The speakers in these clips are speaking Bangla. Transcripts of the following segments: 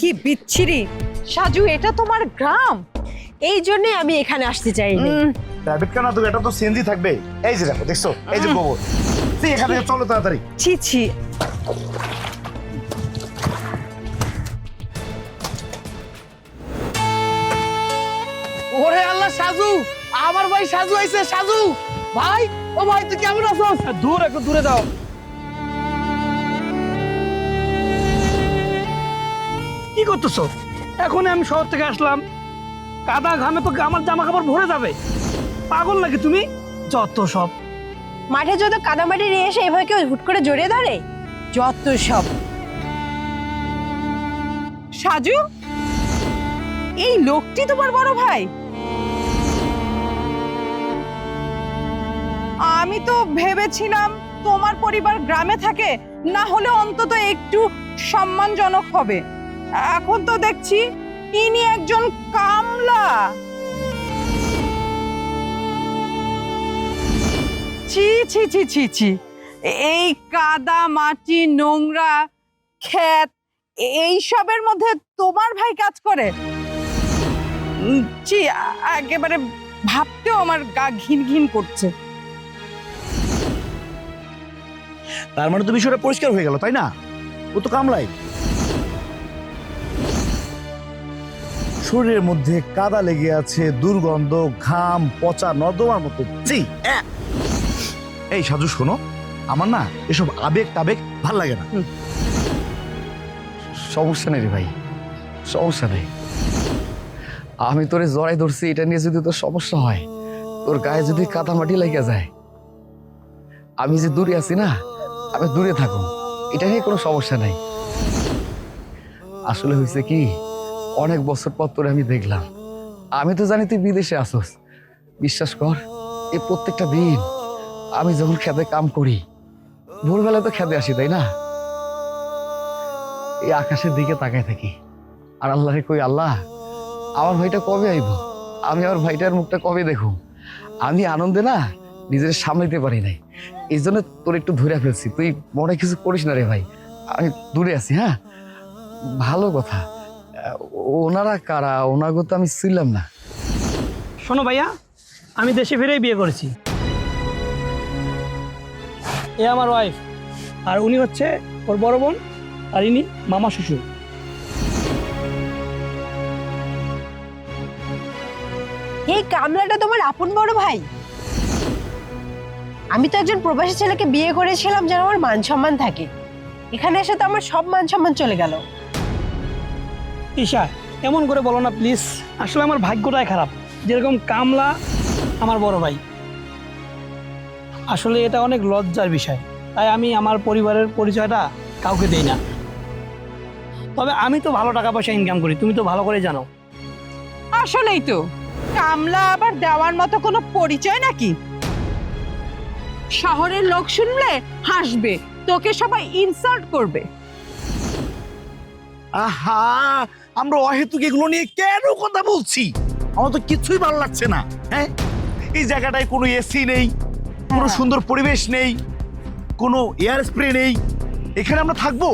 কি বিচ্ছিরি। সাজু, এটা তোমার গ্রাম? এই জন্য আমি এখানে আসতে চাইনি। প্রাইভেট কার না তো, এটা তো সিএনজি থাকবে। এই যে দেখো, দেখছো এই যে গোবর। তুই এখান থেকে চলো তাড়াতাড়ি। ছি ছি। ওরে আল্লাহ, সাজু, আমার ভাই সাজু আইছে। সাজু ভাই, ও ভাই তুই কেমন আছো? দূর, একটু দূরে যাও। কি করতেছো? এখন আমি শহর থেকে আসলাম, কাদা ঘামে তো আমার জামা কাপড় ভরে যাবে। পাগল নাকি তুমি? যত সব। মাঠে যত কাদামাটি নিয়ে এসে এভাবে কেউ হুট করে জড়িয়ে ধরে, যত সব। সাজু, এই লোকটি তোমার বড় ভাই? আমি তো ভেবেছিলাম তোমার পরিবার গ্রামে থাকে, না হলে অন্তত একটু সম্মানজনক হবে। এখন তো দেখছি ইনি একজন কামলা। ছি ছি ছি ছি ছি। এই কাদা মাটি নোংরা ক্ষেত এইসবের মধ্যে তোমার ভাই কাজ করে? ছি, একেবারে ভাবতেও আমার গা ঘিন ঘিন করছে। তার মানে তো বিষয়টা পরিষ্কার হয়ে গেল, তাই না? ও তো কামলাই। শরীরের মধ্যে কাদা লেগে আছে, দুর্গন্ধ, ঘাম, পচা নর্দমার মতো। জি। এই সাজু, শোনো, আমার না এসব আবেগ টাবেগ ভাল লাগে না। সমস্যা নেই রে ভাই, সমস্যা নেই। আমি তোরে জড়াই ধরছি, এটা নিয়ে যদি তোর সমস্যা হয়, তোর গায়ে যদি কাদা মাটি লেগে যায়, আমি যে দূরে আছি না, আমি দূরে থাকুন, এটা নিয়ে কোনো সমস্যা নাই। আসলে হয়েছে কি, অনেক বছর পর তোরে আমি দেখলাম। আমি তো জানি তুই বিদেশে আসোস। বিশ্বাস কর, এই প্রত্যেকটা দিন আমি যখন খেতে কাম করি, ভোরবেলায় তো খেতে আসি, তাই না? এই আকাশের দিকে তাকায় থাকি, আর আল্লাহরে কই, আল্লাহ আমার ভাইটা কবে আইব, আমি আমার ভাইটার মুখটা কবে দেখুম। আমি আনন্দে না নিজের সামলাইতে পারি নাই, এই জন্য তোর একটু ধরে ফেলছি। তুই মনে কিছু করিস না রে ভাই, আমি দূরে আছি। হ্যাঁ, ভালো কথা। ওনারা কারা? ওনাগো তো আমি ছিলাম না। শোনো ভাইয়া, আমি দেশে ফিরেই বিয়ে করেছি। এ আমার ওয়াইফ, আর উনি হচ্ছে ওর বড় বোন, আর ইনি মামা শ্বশুর। এই কামলাটা তোমার আপন বড় ভাই? আমি তো একজন প্রবাসী ছেলেকে বিয়ে করেছিলাম যেন আমার মান সম্মান থাকে, এখানে এসে তো আমার সব মান সম্মান চলে গেল। ঈশা, এমন করে বলো না প্লিজ। আসলে আমার ভাগ্যটাই খারাপ, যেরকম কামলা আমার বড় ভাই। আসলে এটা অনেক লজ্জার বিষয়, তাই আমি আমার পরিবারের পরিচয়টা কাউকে দেই না। তবে আমি তো ভালো টাকা পয়সা ইনকাম করি, তুমি তো ভালো করে জানো। আসলেই তো, কামলা আবার দেওয়ার মতো কোনো পরিচয় নাকি? শহরের লোক শুনলে হাসবে, তোকে সবাই ইনসাল্ট করবে। আহা, আমরা অহেতুক এগুলো নিয়ে কেন কথা বলছি? আমার তো কিছুই ভালো লাগছে না। হ্যাঁ, এই জায়গাটায় কোনো এসি নেই, কোনো সুন্দর পরিবেশ নেই, কোনো এয়ার স্প্রে নেই। এখানে আমরা থাকবো?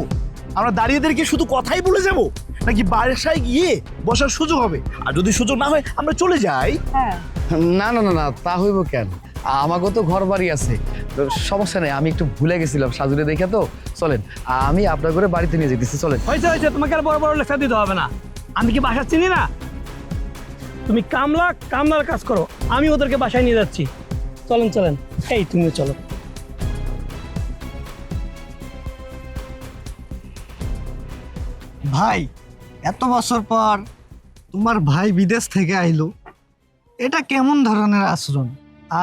আমরা দাঁড়িয়েদেরকে শুধু কথাই বলে যাব, নাকি বাসায় গিয়ে বসার সুযোগ হবে? আর যদি সুযোগ না হয় আমরা চলে যাই। হ্যাঁ, না না না না, তা হইব কেন? আমাকে তো ঘর বাড়ি আছে, তো সমস্যা নেই। আমি একটু ভুলে গেছিলাম সাজুরে দেখে, তো চলেন আমি আপনার করে বাড়িতে নিয়ে যেতেছি। চলেন। হয়েছে হয়েছে, তোমাকে আর বড় বড় লেকচার দিতে হবে না। আমি কি বাসা চিনি না? তুমি কামলার কাজ করো, আমি ওদেরকে বাসায় নিয়ে যাচ্ছি। চলেন চলেন, এই তুমিও চলো। ভাই, এত বছর পর তোমার ভাই বিদেশ থেকে আইলো, এটা কেমন ধরনের আচরণ?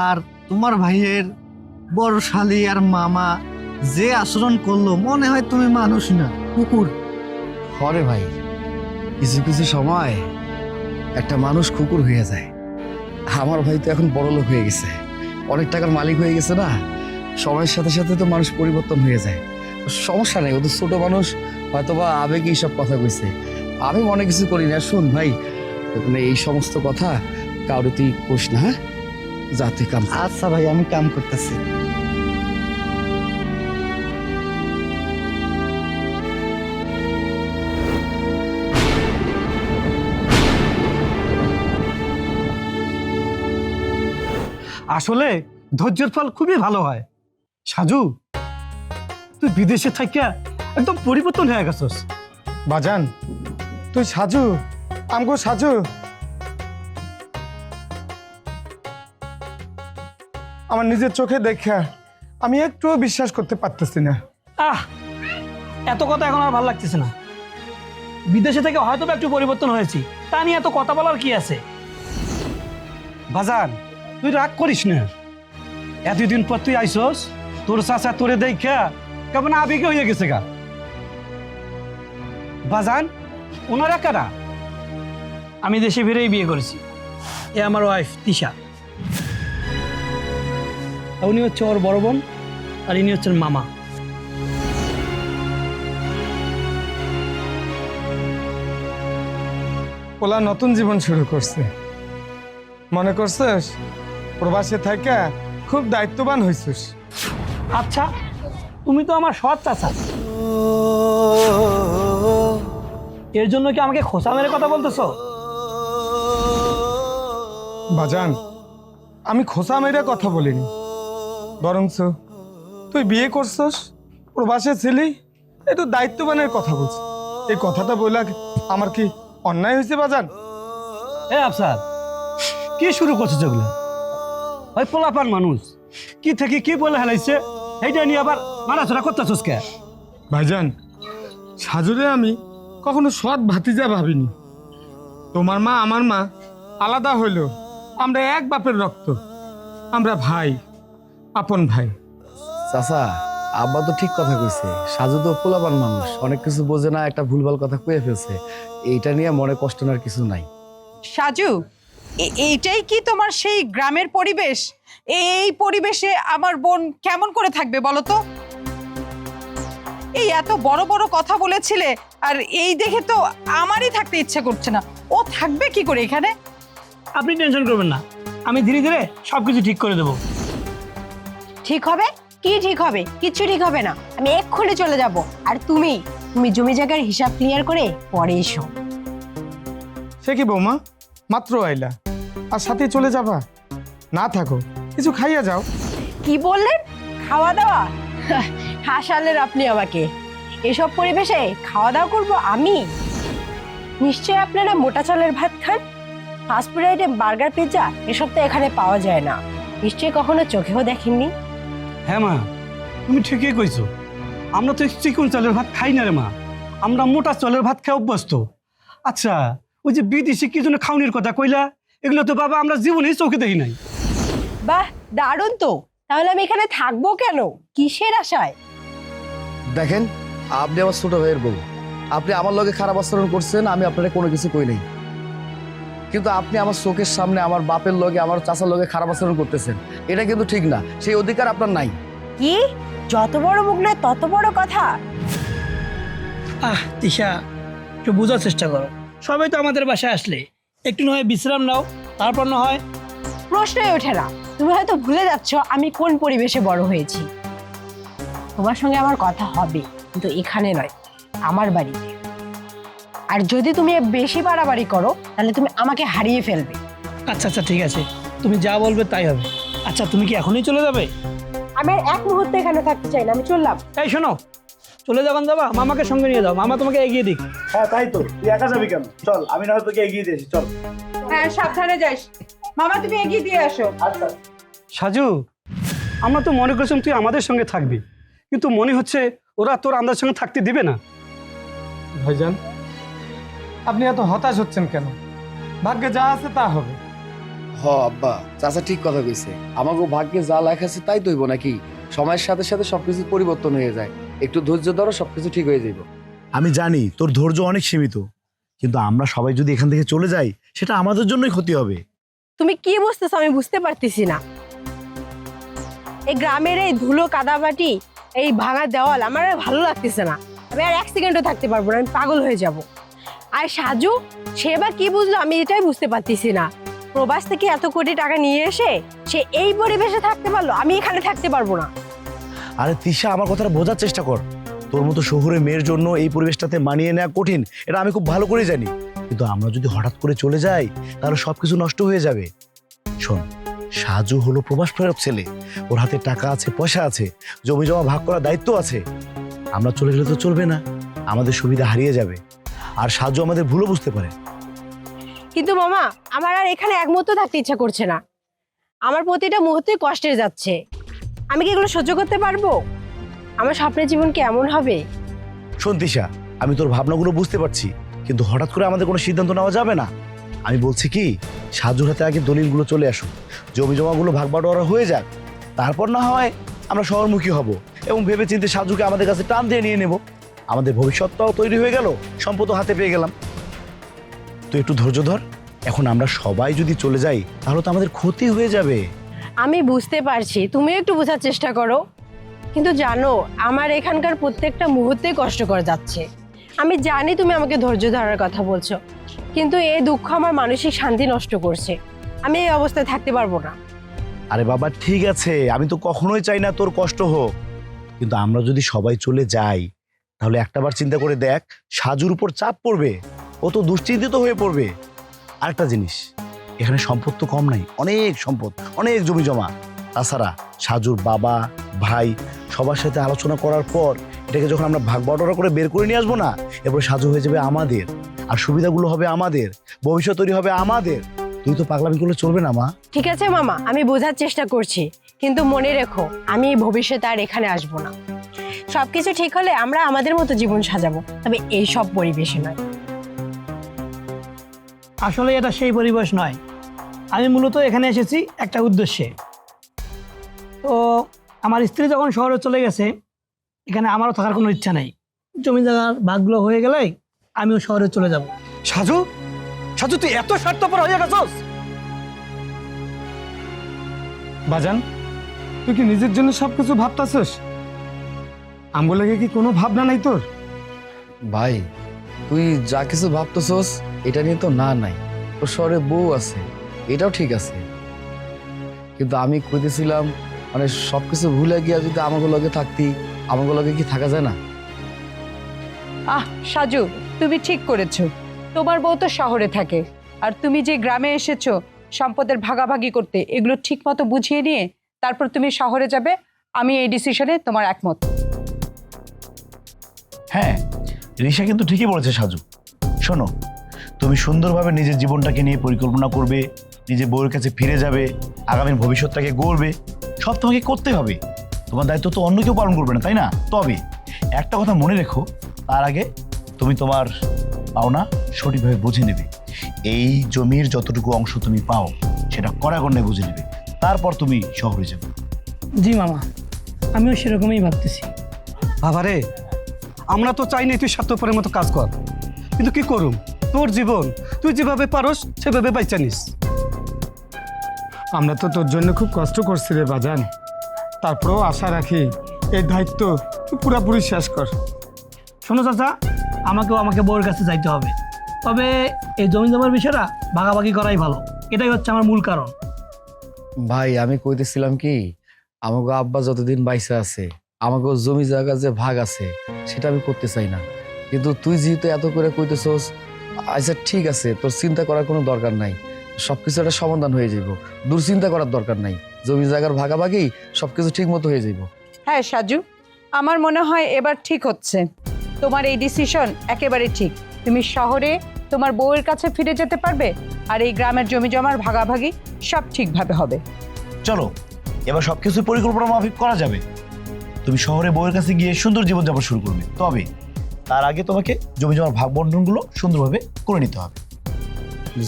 আর তোমার ভাইয়ের বড় শালি আর মামা যে আচরণ করলো, মনে হয় তুমি মানুষ না, কুকুর। হরে ভাই, কিছু কিছু সময় একটা মানুষ কুকুর হয়ে যায়। আমার ভাই তো এখন বড় লোক হয়ে গেছে, অনেক টাকার মালিক হয়ে গেছে না। সময়ের সাথে সাথে তো মানুষ পরিবর্তন হয়ে যায়। সমস্যা নেই, ওদের ছোট মানুষ হয়তোবা আবেগে এইসব কথা কইছে, আমি মনে কিছু করি না। শুন ভাই, মানে এই সমস্ত কথা কাউরে তুই কোস না। হ্যাঁ, যা তুই কাম কর। আচ্ছা ভাই, আমি কাম করতেছি। আসলে ধৈর্যের ফল খুবই ভালো হয়। সাজু, তুই বিদেশে থাকিয়া একদম পরিবর্তন হয়ে গেছস। বাজান তুই সাজু, আমগো সাজু। আমার নিজের চোখে দেখা আমি একটুও বিশ্বাস করতে পারতেছি না। আহ, এত কথা এখন আর ভালো লাগতেছে না। বিদেশে থেকে হয়তো বা একটু পরিবর্তন হয়েছি, তা নিয়ে এত কথা বলার কি আছে? বাজান, তুই রাগ করিস না। এতদিন পর তুই আইসস, তোর চাচা তোরে দেখা কেমন আবেগে হয়ে গেছে গা। বাজান, ওনারা কারা? আমি দেশে ফিরেই বিয়ে করেছি। এ আমার ওয়াইফ তিশা। উনি হচ্ছে ওর বড় বোন, আর ইনি হচ্ছেন মামা। ওলা নতুন জীবন শুরু করছে, মনে করছিস প্রবাসে থাকা খুব দায়িত্ববান হয়েছিস। আচ্ছা, তুমি তো আমার সৎ চাচা, এর জন্য কি আমাকে খোসা মেরে কথা বলতেছো? বাজান, আমি খোসা মেরে কথা বলিনি, বরঞ্চ তুই বিয়ে করছস, প্রবাসে ছিলি, একটু দায়িত্ববানের কথা বলছি। এই কথাটা বলে আমার কি অন্যায় হয়েছে বাজান? এ আফসার, কি শুরু করছো যেগুলো? ওই পোলাপান মানুষ কি থেকে কি বলে হেলাইছে, এইটা নিয়ে আবার মারাছড়া করতেছস কে? ভাইজান, সাজুরে আমি কখনো সৎ ভাতিজা ভাবিনি। তোমার মা আমার মা আলাদা হইল, আমরা এক বাপের রক্ত, আমরা ভাই, আপন ভাই। চাচা, আব্বা তো ঠিক কথা কইছে। সাজু তো পোলাপান মানুষ, অনেক কিছু বোঝে না, একটা ভুলভাল কথা কয়ে ফেলছে। এইটা নিয়ে মনে কষ্ট নেওয়ার কিছু নাই। সাজু, এইটাই কি তোমার সেই গ্রামের পরিবেশ? এই পরিবেশে আমার বোন কেমন করে থাকবে বলো তো? এই এত বড় বড় কথা বলেছিলে, আর এই দেখে তো আমারই থাকতে ইচ্ছে করছে না। ও থাকবে কি করে এখানে? আপনি টেনশন করবেন না, আমি ধীরে ধীরে সবকিছু ঠিক করে দেবো। ঠিক হবে? কি ঠিক হবে? কিচ্ছু ঠিক হবে না। আমি এক্ষুনি চলে যাব। আর তুমি জমি জায়গার হিসাব ক্লিয়ার করে পরে এসো। সে কি বৌমা, মাত্র আইলা আর সাথে চলে যাবা? না থাকো, কিছু খাইয়া যাও। কি বললেন? খাওয়া দাওয়া? হাসালেন আপনি আমাকে। এসব পরিবেশে খাওয়া দাওয়া করব আমি? নিশ্চয়ই আপনারা মোটা চালের ভাত খান। ফাস্টফুড আইটেম, বার্গার, পিৎজা এসব তো এখানে পাওয়া যায় না। নিশ্চয়ই কখনো চোখেও দেখেননি। হ্যাঁ মা, তুমি ঠিকই কইছো। আমরা তো চিকন চালের ভাত খাই না রে মা, আমরা মোটা চালের ভাত খাই অভ্যস্ত। আচ্ছা, ওই যে বিদেশি কি জন্য খাওনির কথা কইলা, এগুলো তো বাবা আমরা জীবনেই চোখে দেখি নাই। বাহ, দারুণ তো। তাহলে আমি এখানে থাকবো কেন? কিসের আশায়? দেখেন, আপনি আমার ছোট ভাইয়ের বউ, আপনি আমার লগে খারাপ আচরণ করছেন, আমি আপনারা কোনো কিছু কই নাই। কিন্তু আপনি আমার চোখের সামনে আমার বাপের লগে, আমার চাচার লগে খারাপ আচরণ করতেছেন, এটা কিন্তু ঠিক না। সেই অধিকার আপনার নাই। কি? যত বড় মুখ নয় তত বড় কথা। তিশা, একটু বোঝার চেষ্টা করো। সবাই তো আমাদের বাসায় আসলে একটু না হয় বিশ্রাম নাও, তারপর না হয়। প্রশ্নই ওঠে না। তুমি হয়তো ভুলে যাচ্ছ আমি কোন পরিবেশে বড় হয়েছি। তোমার সঙ্গে আমার কথা হবে, কিন্তু এখানে নয়, আমার বাড়িতে। আর যদি তুমি বেশি বাড়াবাড়ি করো তাহলে তুমি আমাকে হারিয়ে ফেলবে। আচ্ছা আচ্ছা, ঠিক আছে, তুমি যা বলবে তাই হবে। আচ্ছা, তুমি কি এখনই চলে যাবে? আমি আর এক মুহূর্তে এখানে থাকতে চাই না, আমি চললাম। এই শোনো, চলে যখন যাবা মামাকে সঙ্গে নিয়ে যাও, মামা তোমাকে এগিয়ে দিক। হ্যাঁ তাই তো, তুই একা যাবি কেন? চল, আমি না হয় তোকে এগিয়ে দিয়েছি, চল। হ্যাঁ, সাবধানে যাস। মামা, তুমি এগিয়ে দিয়ে আসো। আচ্ছা। সাজু, আমরা তো মনে করছিলাম তুই আমাদের সঙ্গে থাকবি, কিন্তু মনে হচ্ছে ওরা তোর আমাদের সঙ্গে থাকতে দিবে না। ভাইজান, আপনি এত হতাশ হচ্ছেন কেন? ভাগ্যে যা আছে তা হবে। হ আব্বা, চাচা ঠিক কথা কইছে। আমাকে ভাগ্যে যা লেখা আছে তাই তৈব নাকি? সময়ের সাথে সাথে সবকিছু পরিবর্তন হয়ে যায়। একটু ধৈর্য ধরো, সবকিছু ঠিক হয়ে যাইব। আমি জানি তোর ধৈর্য অনেক সীমিত, কিন্তু আমরা সবাই যদি এখান থেকে চলে যাই, সেটা আমাদের জন্যই ক্ষতি হবে। তুমি কি বুঝতেছো আমি বুঝতে পারতেছি না। এই গ্রামের এই ধুলো কাদামাটি, এই ভাঙা দেওয়াল আমার আর ভালো লাগতেছে না। আমি আর এক সেকেন্ডও থাকতে পারবো না, আমি পাগল হয়ে যাব। আর সাজু, সে বা কি বুঝলো আমি এটাই বুঝতে পারতেছি না। প্রবাস থেকে এত কোটি টাকা নিয়ে এসে সে এই পরিবেশে থাকতে পারলো, আমি এখানে থাকতে পারবো না। আরে তিশা, আমার কথাটা বোঝার চেষ্টা কর। তোর মতো শহুরে মেয়ের জন্য এই পরিবেশটাতে মানিয়ে নেওয়া কঠিন, এটা আমি খুব ভালো করে জানি। কিন্তু আমরা যদি হঠাৎ করে চলে যাই, তাহলে সবকিছু নষ্ট হয়ে যাবে। শোন, সাজু হলো প্রবাস ফেরত ছেলে, ওর হাতে টাকা আছে, পয়সা আছে, জমি জমা ভাগ করার দায়িত্ব আছে। আমরা চলে গেলে তো চলবে না, আমাদের সুবিধা হারিয়ে যাবে, আর সাজু আমাদের ভুলও বুঝতে পারে। কিন্তু মামা, আমার আর এখানে একমত থাকতে ইচ্ছা করছে না। আমার প্রতিটা মুহূর্তে কষ্টে যাচ্ছে। আমি কি এগুলো সহ্য করতে পারবো? আমার স্বপ্নের জীবন কি এমন হবে? শোন তিশা, আমি তোর ভাবনাগুলো বুঝতে পারছি, কিন্তু হঠাৎ করে আমাদের কোনো সিদ্ধান্ত নেওয়া যাবে না। আমি বলছি কি, সাজুর হাতে আগে দলিলগুলো চলে আসুক, জমি জমাগুলো ভাগ বাটোয়ারা হয়ে যাক, তারপর না হয় আমরা শহরমুখী হব এবং ভেবে চিন্তে সাজুকে আমাদের কাছে টান দিয়ে নিয়ে নেব। আমাদের ভবিষ্যৎটাও তৈরি হয়ে গেল, সম্পদও হাতে পেয়ে গেলাম। তুই একটু ধৈর্য ধর, এখন আমরা সবাই যদি চলে যাই তাহলে তো আমাদের ক্ষতি হয়ে যাবে। আমি বুঝতে পারছি, তুমিও একটু বোঝার চেষ্টা করো, কিন্তু জানো আমার এখানকার প্রত্যেকটা মুহূর্তে কষ্টকর যাচ্ছে। আমি জানি তুমি আমাকে ধৈর্য ধরার কথা বলছো, কিন্তু এই দুঃখ আমার মানসিক শান্তি নষ্ট করছে। আমি এই অবস্থায় থাকতে পারবো না। আরে বাবা ঠিক আছে, আমি তো কখনোই চাই না তোর কষ্ট হোক, কিন্তু আমরা যদি সবাই চলে যাই তাহলে একটাবার চিন্তা করে দেখ, সাজুর উপর চাপ পড়বে, ও তো দুশ্চিন্তিত হয়ে পড়বে। আরেকটা জিনিস, এখানে সম্পদ তো কম নাই, অনেক সম্পদ, অনেক জমি জমা। তাছাড়া সাজুর বাবা, ভাই সবার সাথে আলোচনা করার পর এটাকে যখন আমরা ভাগ বাটোয়ারা করে বের করে নিয়ে আসবো না, এরপর সাজু হয়ে যাবে আমাদের, আর সুবিধাগুলো হবে আমাদের, ভবিষ্যৎ তৈরি হবে আমাদের। তুই তো পাগলামি করলে চলবে না মা। ঠিক আছে মামা, আমি বোঝার চেষ্টা করছি, কিন্তু মনে রেখো আমি এই ভবিষ্যতে আর এখানে আসবো না। সবকিছু ঠিক হলে আমরা আমাদের মতো জীবন সাজাবো, তবে এই সব পরিবেশে নয়। আসলে এটা সেই পরিবেশ নয়। আমি মূলত এখানে এসেছি একটা উদ্দেশ্যে। তো আমার স্ত্রী যখন শহরে চলে গেছে, এখানে আমারও থাকার কোনো ইচ্ছা নেই। জমি জায়গার ভাগগুলো হয়ে গেলে আমিও শহরে চলে যাব। সাজু, সাজু তুই এত স্বার্থপর হয়ে গেছস? বাজান, তুই কি নিজের জন্য সবকিছু ভাবতাছিস? আমগো লাগে কি কোনো ভাবনা নাই তোর? ভাই, তুই যা কিছু ভাবতেছস এটা নিয়ে তো না নাই, তোর শহরে বউ আছে, এটাও ঠিক আছে, কিন্তু আমি কইতেছিলাম মানে সবকিছু ভুলে গিয়া যদি আমাকে লগে থাকতি, আমাকে লগে কি থাকা যায় না? সাজু, তুমি ঠিক করেছো, তোমার বউ তো শহরে থাকে, আর তুমি যে গ্রামে এসেছো সম্পদের ভাগাভাগি করতে, এগুলো ঠিক মতো বুঝিয়ে নিয়ে তারপর তুমি শহরে যাবে। আমি এই ডিসিশনে তোমার একমত। হ্যাঁ, রিশা কিন্তু ঠিকই বলেছে সাজু। শোনো, তুমি সুন্দরভাবে নিজের জীবনটাকে নিয়ে পরিকল্পনা করবে, নিজের বউয়ের কাছে ফিরে যাবে, আগামীর ভবিষ্যৎটাকে গড়বে, সব তোমাকে করতে হবে। তোমার দায়িত্ব তো অন্য কেউ পালন করবে না, তাই না? তবে একটা কথা মনে রেখো, তার আগে তুমি তোমার পাওনা সঠিকভাবে বুঝে নেবে। এই জমির যতটুকু অংশ তুমি পাও সেটা কড়াগণ্ডায় বুঝে নেবে, তারপর তুমি শহরে যাবে। জি মামা, আমিও সেরকমই ভাবতেছি। বাবারে, আমরা তো চাই না তুই স্বার্থপরের মতো কাজ কর, কিন্তু কি করুম, তোর জীবন তুই যেভাবে পারস সেভাবে বাইচা নিস। আমরা তো তোর জন্য খুব কষ্ট করছি রে বাজান, তারপরেও আশা রাখি এই দায়িত্ব তুই পুরোপুরি শেষ কর। শোনো চাচা, আমাকে বউয়ের কাছে যাইতে হবে, তবে এই জমি জমার বিষয়টা ভাগাভাগি করাই ভালো, এটাই হচ্ছে আমার মূল কারণ। ভাই, আমি কইতেছিলাম কি, আমাকে আব্বা যতদিন বাইসা আছে, আমাকে জমি জায়গা যে ভাগ আছে সেটা আমি করতে চাই না, কিন্তু তুই যেহেতু এত করে কইতেছস, আচ্ছা ঠিক আছে, তোর চিন্তা করার কোনো দরকার নাই, সবকিছু একটা সমাধান হয়ে যাইব, দুশ্চিন্তা করার দরকার নাই, জমি জায়গার ভাগাভাগি সবকিছু ঠিক মতো হয়ে যাইব। হ্যাঁ সাজু, আমার মনে হয় এবার ঠিক হচ্ছে। তোমার এই ডিসিশন একেবারে ঠিক। তুমি শহরে তোমার বউয়ের কাছে ফিরে যেতে পারবে, আর এই গ্রামের জমি জমার ভাগাভাগি সব ঠিকভাবে হবে। চলো, এবার সবকিছু পরিকল্পনা মাফিক করা যাবে। তুমি শহরে বউয়ের কাছে গিয়ে সুন্দর জীবনযাপন শুরু করবে, তবে তার আগে তোমাকে জমি জমার ভাগ বন্টনগুলো সুন্দরভাবে করে নিতে হবে।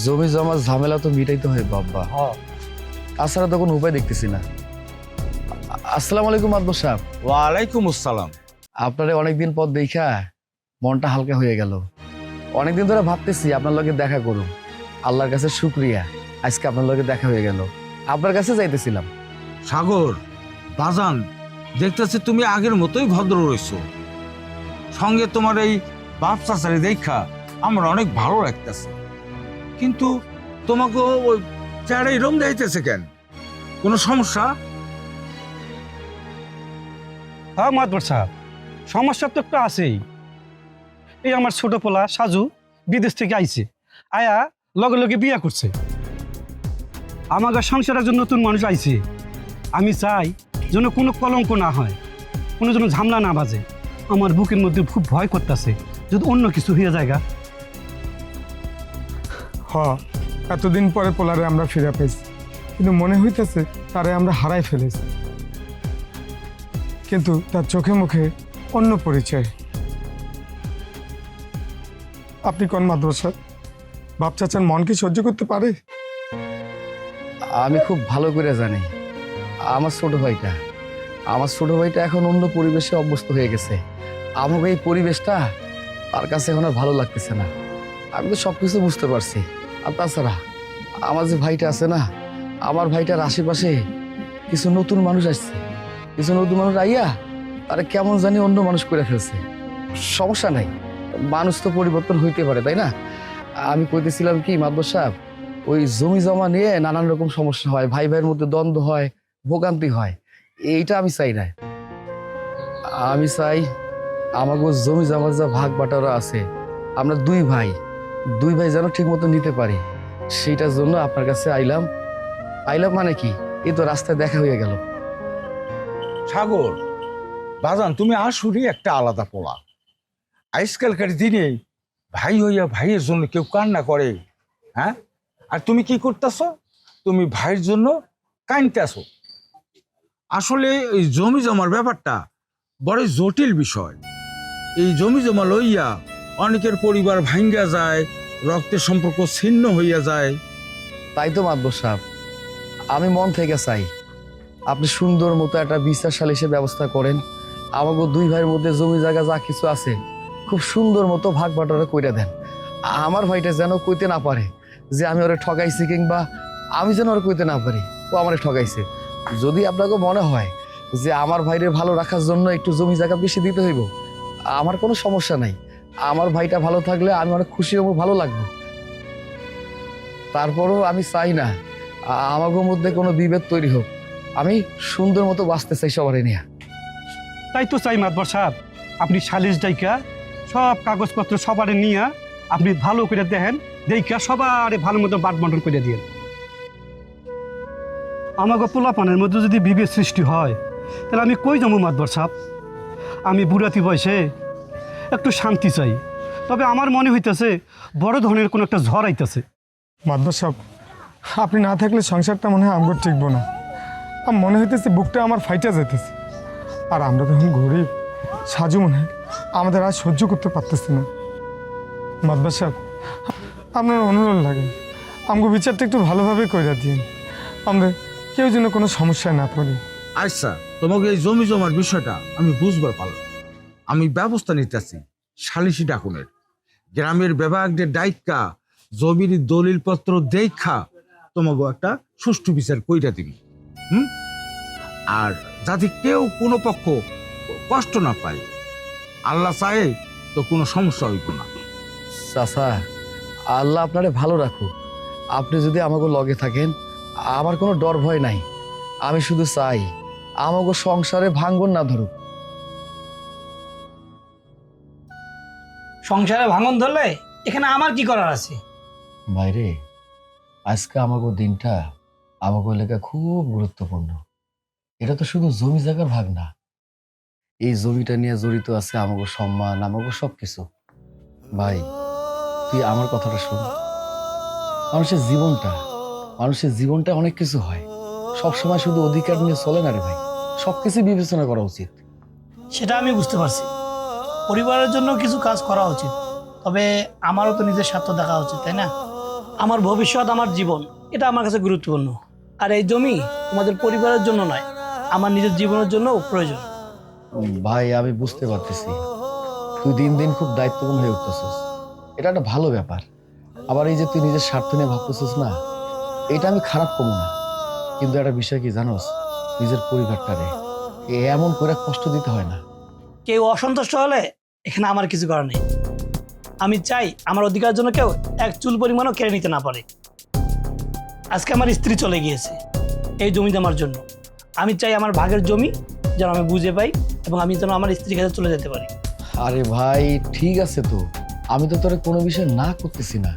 জমি জমার ঝামেলা তো মিটাইতে হয় বাবা, তাছাড়া তো কোনো উপায় দেখতেছি না। আসসালামু আলাইকুম মাদবর সাহেব। ওয়ালাইকুম আসসালাম। আপনারে অনেকদিন পর দেখা মনটা হালকা হয়ে গেল। অনেকদিন ধরে ভাবতেছি আপনার লগে দেখা করুন, আল্লাহর কাছে শুকরিয়া, আজকে আপনার লগে দেখা হয়ে গেল। আপনার কাছে যাইতেছিলাম। সাগর, বাজান, দেখতেছি তুমি আগের মতোই ভদ্র রইছো, সঙ্গে তোমার এই বাপ চাচারি দেখা আমার অনেক ভালো লাগতেছে, কিন্তু তোমাকে ওই চেহারা এরম যাইতেছে কেন? কোনো সমস্যা? হ্যাঁ মাতবর সাহেব, সমস্যা তো একটা আছেই। এই আমার ছোট পোলা সাজু বিদেশ থেকে আইছে, আয়া লগে লগে বিয়া করছে। আমাকে সংসারের জন্য নতুন মানুষ আইছে। আমি চাই যেন কোনো কলঙ্ক না হয়, কোনো যেন ঝামেলা না বাজে। আমার বুকের মধ্যে খুব ভয় করতেছে যদি অন্য কিছু হয়ে যায় গা। হ, এতদিন পরে পোলারে আমরা ফিরে পেয়েছি, কিন্তু মনে হইতেছে তারে আমরা হারাই ফেলেছি। কিন্তু তার চোখে মুখে অন্য পরিচয়। আপনি কোন মাদ্রাসা? বাপ চাচার মন কি সহ্য করতে পারে? আমি খুব ভালো করে জানি আমার ছোট ভাইটা এখন অন্য পরিবেশে অভ্যস্ত হয়ে গেছে। আমাকে এই পরিবেশটা তার কাছে এখন আর ভালো লাগতেছে না। আমি তো সবকিছু বুঝতে পারছি। আর তাছাড়া আমার যে ভাইটা আছে না, আমার ভাইটার আশেপাশে কিছু নতুন মানুষ আসছে, কিছু নতুন মানুষ আইয়া তারা কেমন জানি অন্য মানুষ করে ফেলছে। সমস্যা নাই, মানুষ তো পরিবর্তন হইতে পারে, তাই না? আমি কইতেছিলাম কি মাদবর সাহেব, ওই জমি জমা নিয়ে নানান রকম সমস্যা হয়, ভাই ভাইয়ের মধ্যে দ্বন্দ্ব হয়, ভোগান্তি হয়। এইটা আমি চাই না। আমি চাই আমাকে জমি জমা যা ভাগ বাটারা আছে, আমরা দুই ভাই যেন ঠিক মতো নিতে পারি। সেইটার জন্য আপনার কাছে আইলাম মানে কি, এই তো রাস্তায় দেখা হয়ে গেল। সাগর বাজান, তুমি আসুরি একটা আলাদা পোলা। আজকালকার দিনে ভাই হইয়া ভাইয়ের জন্য কেউ কান্না করে? হ্যাঁ, আর তুমি কি করতেছ? তুমি ভাইয়ের জন্য কাঁদতেছো। আসলে এই জমি জমার ব্যাপারটা বড় জটিল বিষয়। এই জমি জমা লইয়া অনেকের পরিবার ভাঙ্গা যায়, রক্তের সম্পর্ক ছিন্ন হইয়া যায়। তাই তো মাদবর সাহেব, আমি মন থেকে চাই আপনি সুন্দর মতো একটা বিচার সালিশের ব্যবস্থা করেন। আমাকে দুই ভাইয়ের মধ্যে জমি জায়গা যা কিছু আছে খুব সুন্দর মতো ভাগ বাটোয়ারা কইরা দেন। আমার ভাইটা যেন কইতে না পারে যে আমি ওরে ঠকাইছি, কিংবা আমি যেন ওরে কইতে না পারি ও আমারে ঠকাইছে। যদি আপনাকে মনে হয় যে আমার ভাইরে ভালো রাখার জন্য একটু জমি জায়গা বেশি দিতে হইব, আমার কোনো সমস্যা নাই। আমার ভাইটা ভালো থাকলে আমি অনেক খুশি হবো, ভালো লাগবে। তারপরও আমি চাই না আমাদের মধ্যে কোনো বিভেদ তৈরি হোক। আমি সুন্দর মতো বাঁচতে চাই সবারই নিয়ে। তাই তো চাই মাদবর সাহেব, আপনি সালিশ ডাইকা সব কাগজপত্র সবারে নিয়ে আপনি ভালো করে দেখেন, দেখা সবারে ভালো মতো বাট বন্টন করে দিয়েন। আমাকে পোলাপানের মধ্যে যদি বিভেদ সৃষ্টি হয় তাহলে আমি কই যাবো মাদবর সাহেব? আমি বুড়াতি বয়সে একটু শান্তি চাই। তবে আমার মনে হইতেছে বড় ধরনের কোনো একটা ঝড় আইতেছে। মাদবর সাহেব, আপনি না থাকলে সংসারটা মনে হয় আমগর টিকবো না। আমার মনে হইতেছে বুকটা আমার ফাইটা যেতেছে। আর আমরা তখন গরিব, সাজু মনে হয় আমাদের আর সহ্য করতে পারতেছি না। মাদবর সাহেব, আপনার অনুরোধ লাগে আমগো বিচারটা একটু ভালোভাবে কইরা দিন, আমরা কেউ যেন কোনো সমস্যায় না পড়ি। আচ্ছা, তোমাকে এই জমি জমার বিষয়টা আমি বুঝবার পারলাম। আমি ব্যবস্থা নিতেছি সালিশি ডাকুনের। গ্রামের বিভাগদের দায়িত্বা জমির দলিলপত্র দেখা তোমাকে একটা সুষ্ঠু বিচার কইরা দিবি। আর যাতে কেউ কোনো পক্ষ কষ্ট না পায়, আল্লাহ চায় তো কোনো সমস্যা হইব না। চাচা, আল্লাহ আপনারে ভালো রাখুক। আপনি যদি আমাকে লগে থাকেন আমার কোনো ডর ভয় নাই। আমি শুধু চাই আমাকে সংসারে ভাঙ্গন না ধরুক। সংসারে ভাঙন ধরলে এখানে আমার কি করার আছে? বাইরে আজকে আমাকে দিনটা আমাকে এলাকা খুব গুরুত্বপূর্ণ। এটা তো শুধু জমি জায়গার ভাগ না, এই জমিটা নিয়ে জড়িত আছে আমাকে সম্মান, আমাকে সবকিছু। ভাই তুই আমার কথাটা শোন। মানুষের জীবনটা অনেক কিছু হয়, সবসময় শুধু অধিকার নিয়ে চলে না রে ভাই, সবকিছু বিবেচনা করা উচিত। সেটা আমি বুঝতে পারছি, পরিবারের জন্য কিছু কাজ করা উচিত, তবে আমারও তো নিজের স্বার্থ দেখা উচিত, তাই না? আমার ভবিষ্যৎ, আমার জীবন, এটা আমার কাছে গুরুত্বপূর্ণ। আর এই জমি তোমাদের পরিবারের জন্য নয়, আমার নিজের জীবনের জন্য প্রয়োজন। ভাই আমি বুঝতে পারতেছি তুই দিন দিন খুব দায়িত্ববান হয়ে উঠতেছিস, এটা একটা ভালো ব্যাপার। আবার এই যে তুই নিজের স্বার্থ নিয়ে ভাবতেছিস না, এটা আমি খারাপ করবো না। কিন্তু একটা বিষয় কি জানোস, নিজের পরিবারটারে এমন করে কষ্ট দিতে হয় না। কেউ অসন্তুষ্ট হলে এখানে আমার কিছু করার নেই। আমি চাই আমার অধিকার জন্য কেউ এক চুল পরিমাণও কেড়ে নিতে না পারে। আজকে আমার স্ত্রী চলে গিয়েছে এই জমি জমার জন্য। আমি চাই আমার ভাগের জমি যেন আমি বুঝে পাই এবং আমি যেন আমার স্ত্রীর কাছে চলে যেতে পারি। আরে ভাই ঠিক আছে তো, আমি তো তোর কোনো বিষয় না করতেছি না,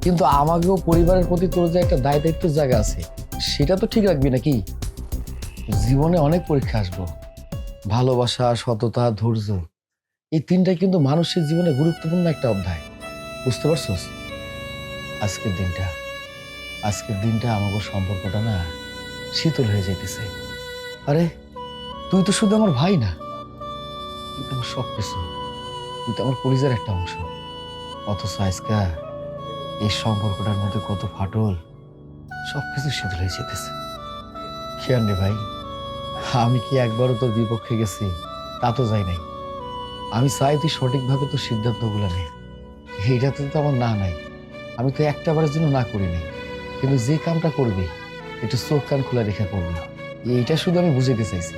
কিন্তু আমাকেও পরিবারের প্রতি তোর যে একটা দায়িত্বের জায়গা আছে সেটা তো ঠিক রাখবি নাকি? জীবনে অনেক পরীক্ষা আসবো, ভালোবাসা, সততা, ধৈর্য, এই তিনটাই কিন্তু মানুষের জীবনে গুরুত্বপূর্ণ একটা অধ্যায়। বুঝতে পারছস? আজকের দিনটা আমাদের সম্পর্কটা না শীতল হয়ে যাইতেছে। আরে তুই তো শুধু আমার ভাই না, তুই তো আমার সব কিছু, তুই তো আমার পরিবারের একটা অংশ। অথচ আজকা এই সম্পর্কটার মধ্যে কত ফাটল, সবকিছু শীতল হয়ে যেতেছে। খেয়াল রে ভাই, আমি কি একবারও তোর বিপক্ষে গেছি? তা তো যাই নাই। আমি চাই তুই সঠিকভাবে তোর সিদ্ধান্তগুলো নে। এইটাতে তো আমার না নাই, আমি তো একটা বারের জন্য না করি নাই, কিন্তু যে কামটা করবি একটু চোখ কান খোলা রেখা করবি, এইটা শুধু আমি বুঝাইতে চাইছি।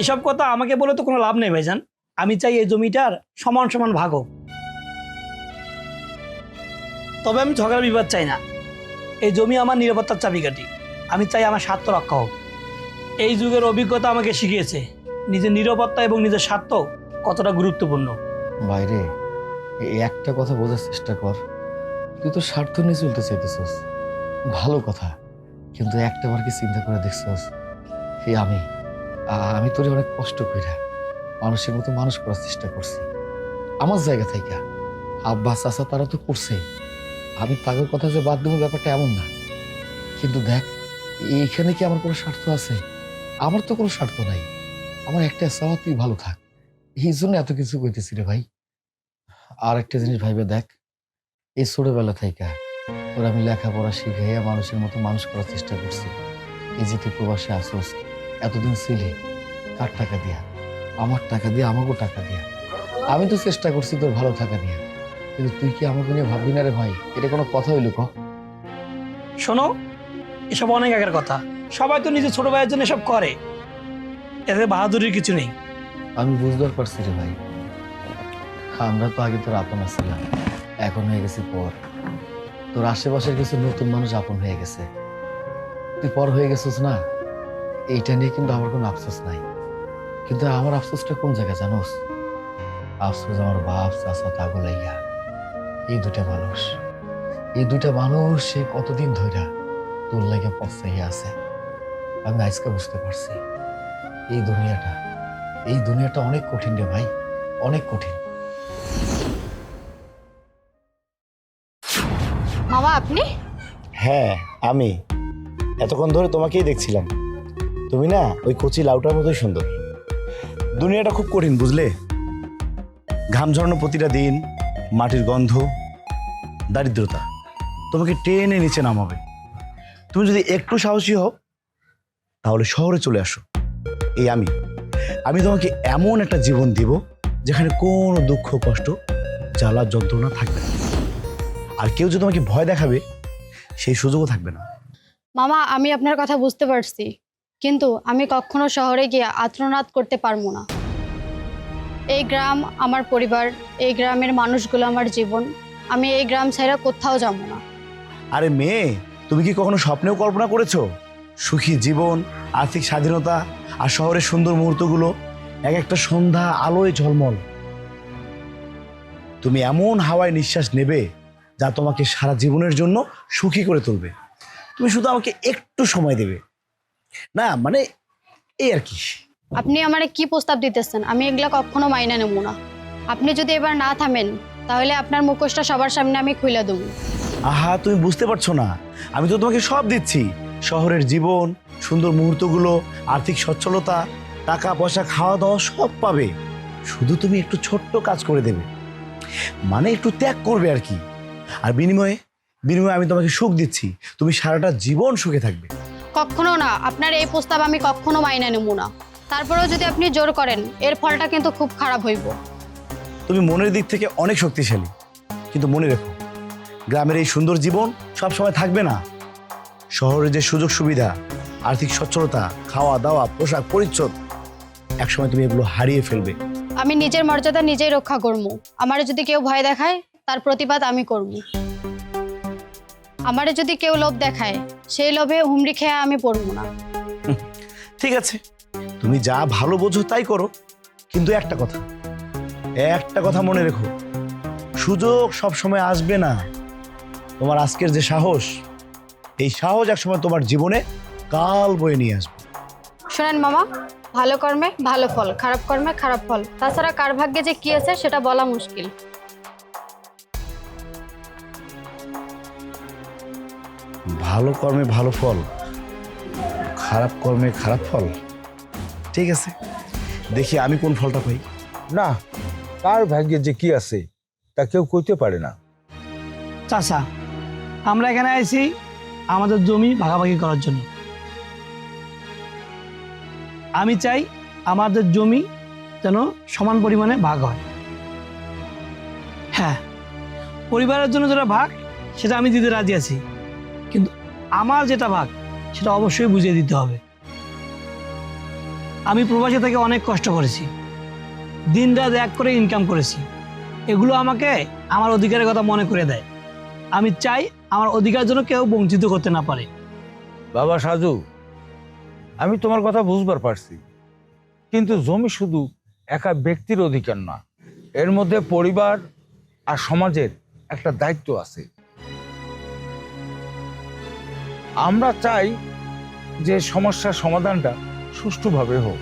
এসব কথা আমাকে বলে তো কোনো লাভ নেই ভাইজান। আমি চাই এই জমিটার সমান সমান ভাগ হোক। তবে আমি ঝগড়া বিবাদ চাই না। এই জমি আমার নিরাপত্তার চাবিকাঠি। আমি চাই আমার স্বার্থ রক্ষা হোক। এই যুগের অভিজ্ঞতা আমাকে শিখিয়েছে নিজের নিরাপত্তা এবং নিজের স্বার্থ কতটা গুরুত্বপূর্ণ। বাইরে এই একটা কথা বোঝার চেষ্টা কর, তুই তো স্বার্থ নিয়ে চলতে চাইতেছস, ভালো কথা, কিন্তু একটাবার কি চিন্তা করে দেখছস এই আমি তোরে অনেক কষ্ট কইরা মানুষের মতো মানুষ করার চেষ্টা করছি আমার জায়গা থেকে। আব্বা চাচা তারা তো করছে, আমি তাদের কথা যে বাদ দেবো ব্যাপারটা এমন না। কিন্তু দেখ, এইখানে কি আমার কোনো স্বার্থ আছে? আমার তো কোনো স্বার্থ নাই। আমার একটা চাওয়া, তুই ভালো থাক, এই জন্য এত কিছু কইতেছি রে ভাই। আর একটা জিনিস ভাইবে দেখ, এই ছোটবেলা থেকে তোর আমি লেখাপড়া শিখাইয়া মানুষের মতো মানুষ করার চেষ্টা করছি। এই যে তুই প্রবাসে আসোস, এতদিন ছিলি কার টাকা দিয়া? আমার টাকা দিয়ে, আমাকেও টাকা দিয়া। আমি তো চেষ্টা করছি তোর ভালো থাকা নিয়ে, কিন্তু তুই কি আমাকে নিয়ে ভাববি না রে ভাই? এটা কোনো কথা হইল ক? শোনো, এসব অনেক আগের কথা। সবাই তো নিজের ছোট ভাইয়ের জন্য এসব করে, এতে বাহাদুরির কিছু নেই। আমি বুঝতে পারছি রে ভাই, আমরা তো আগে তোর আপন ছিলাম, এখন হয়ে গেছি পর। তোর আশেপাশের কিছু নতুন মানুষ আপন হয়ে গেছে, তুই পর হয়ে গেছিস না। এইটা নিয়ে কিন্তু আমার কোনো আফসোস নাই, কিন্তু আমার আফসোসটা কোন জায়গায় জানোস? আফসোস আমার বাপ চাচা তাগো লাইয়া। এই দুইটা মানুষ সে কতদিন ধইরা তোর লাগে পস্তাইয়া আছে। আমি আজকে বুঝতে পারছি এই দুনিয়াটা অনেক কঠিন রে ভাই, অনেক কঠিন। মামা আপনি? হ্যাঁ আমি এতক্ষণ ধরে তোমাকেই দেখছিলাম। তুমি না ওই কচি লাউটার মতোই সুন্দর। দুনিয়াটা খুব কঠিন বুঝলে, ঘাম ঝরানো প্রতিটা দিন, মাটির গন্ধ, দারিদ্রতা তোমাকে টেনে নিচে নামাবে। তুমি যদি একটু সাহসী হও তাহলে শহরে চলে আসো। এই আমি তোমাকে এমন একটা জীবন দিব যেখানে কোনো দুঃখ কষ্ট জ্বালা যন্ত্রণা থাকবে না, আর কেউ যদি তোমাকে ভয় দেখাবে সেই সুযোগও থাকবে না। মামা আমি আপনার কথা বুঝতে পারছি, কিন্তু আমি কখনো শহরে গিয়ে আত্মনাদ করতে পারবো না। এই গ্রাম আমার পরিবার, এই গ্রামের মানুষগুলো আমার জীবন। আমি এই গ্রাম ছাড়া কোথাও যাবো না। আরে মেয়ে, তুমি কি কখনো স্বপ্নেও কল্পনা করেছো সুখী জীবন, আর্থিক স্বাধীনতা আর শহরের সুন্দর মুহূর্তগুলো এক একটা সন্ধ্যা আলোয় ঝলমল? তুমি এমন হাওয়ায় নিঃশ্বাস নেবে যা তোমাকে সারা জীবনের জন্য সুখী করে তুলবে। তুমি শুধু আমাকে একটু সময় দেবে না, মানে এই আর কি। আপনি আমারে কি প্রস্তাব দিতেছেন? আমি এগুলা কখনো মাইনা নেব না। আপনি যদি এবার না থামেন তাহলে আপনার মুখোশটা সবার সামনে আমি খুলে দেবো। আহা, তুমি বুঝতে পারছো না, আমি তো তোমাকে সব দিচ্ছি। শহরের জীবন, সুন্দর মুহূর্তগুলো, আর্থিক সচ্ছলতা, টাকা পয়সা, খাওয়া দাওয়া সব পাবে। শুধু তুমি একটু ছোট্ট কাজ করে দেবে, মানে একটু ত্যাগ করবে আর কি। আর বিনিময়ে আমি তোমাকে সুখ দিচ্ছি, তুমি সারাটা জীবন সুখে থাকবে। কখনো না, আপনার এই প্রস্তাব আমি কখনো মাইনা নেব না। তারপরেও যদি আপনি জোর করেন এর ফলটা কিন্তু খুব খারাপ হইব। তুমি মনের দিক থেকে অনেক শক্তিশালী, কিন্তু মনে রেখো, গ্রামের এই সুন্দর জীবন সব সময় থাকবে না। শহরের যে সুযোগ সুবিধা, আর্থিক সচ্ছলতা, খাওয়া দাওয়া, পোশাক পরিচ্ছদ, একসময় তুমি এগুলো হারিয়ে ফেলবে। আমি নিজের মর্যাদা নিজেই রক্ষা করবো। আমারে যদি কেউ ভয় দেখায় তার প্রতিবাদ আমি করব। আমারে যদি কেউ লোভ দেখায় সেই লোভে হুমড়ি খেয়ে আমি পড়বো না। ঠিক আছে, তুমি যা ভালো বোঝো তাই করো, কিন্তু একটা কথা মনে রেখো, সুযোগ সব সময় আসবে না। তোমার আজকের যে সাহস, এই সাহস একসময় তোমার জীবনে কাল বয়ে নিয়ে আসবো। শোনেন মামা, ভালো কর্মে ভালো ফল, খারাপ কর্মে খারাপ ফল। তাছাড়া কার ভাগ্যে যে কি আছে সেটা বলা মুশকিল। ভালো কর্মে ভালো ফল, খারাপ কর্মে খারাপ ফল। ঠিক আছে, দেখি আমি কোন ফলটা পাই। না, কার ভাগ্যে যে কি আছে তা কেউ কইতে পারে না। চাচা, আমরা এখানে আইছি আমাদের জমি ভাগাভাগি করার জন্য। আমি চাই আমাদের জমি যেন সমান পরিমাণে ভাগ হয়। হ্যাঁ, পরিবারের জন্য যেটা ভাগ সেটা আমি দিতে রাজি আছি, কিন্তু আমার যেটা ভাগ সেটা অবশ্যই বুঝিয়ে দিতে হবে। আমি প্রবাসী থেকে অনেক কষ্ট করেছি, দিন রাত এক করে ইনকাম করেছি। এগুলো আমাকে আমার অধিকারের কথা মনে করে দেয়। আমি চাই আমার অধিকার যেন কেউ বঞ্চিত করতে না পারে। বাবা সাজু, আমি তোমার কথা বুঝবার পারছি, কিন্তু জমি শুধু একা ব্যক্তির অধিকার না, এর মধ্যে পরিবার আর সমাজের একটা দায়িত্ব আছে। আমরা চাই যে সমস্যার সমাধানটা সুষ্ঠুভাবে হোক।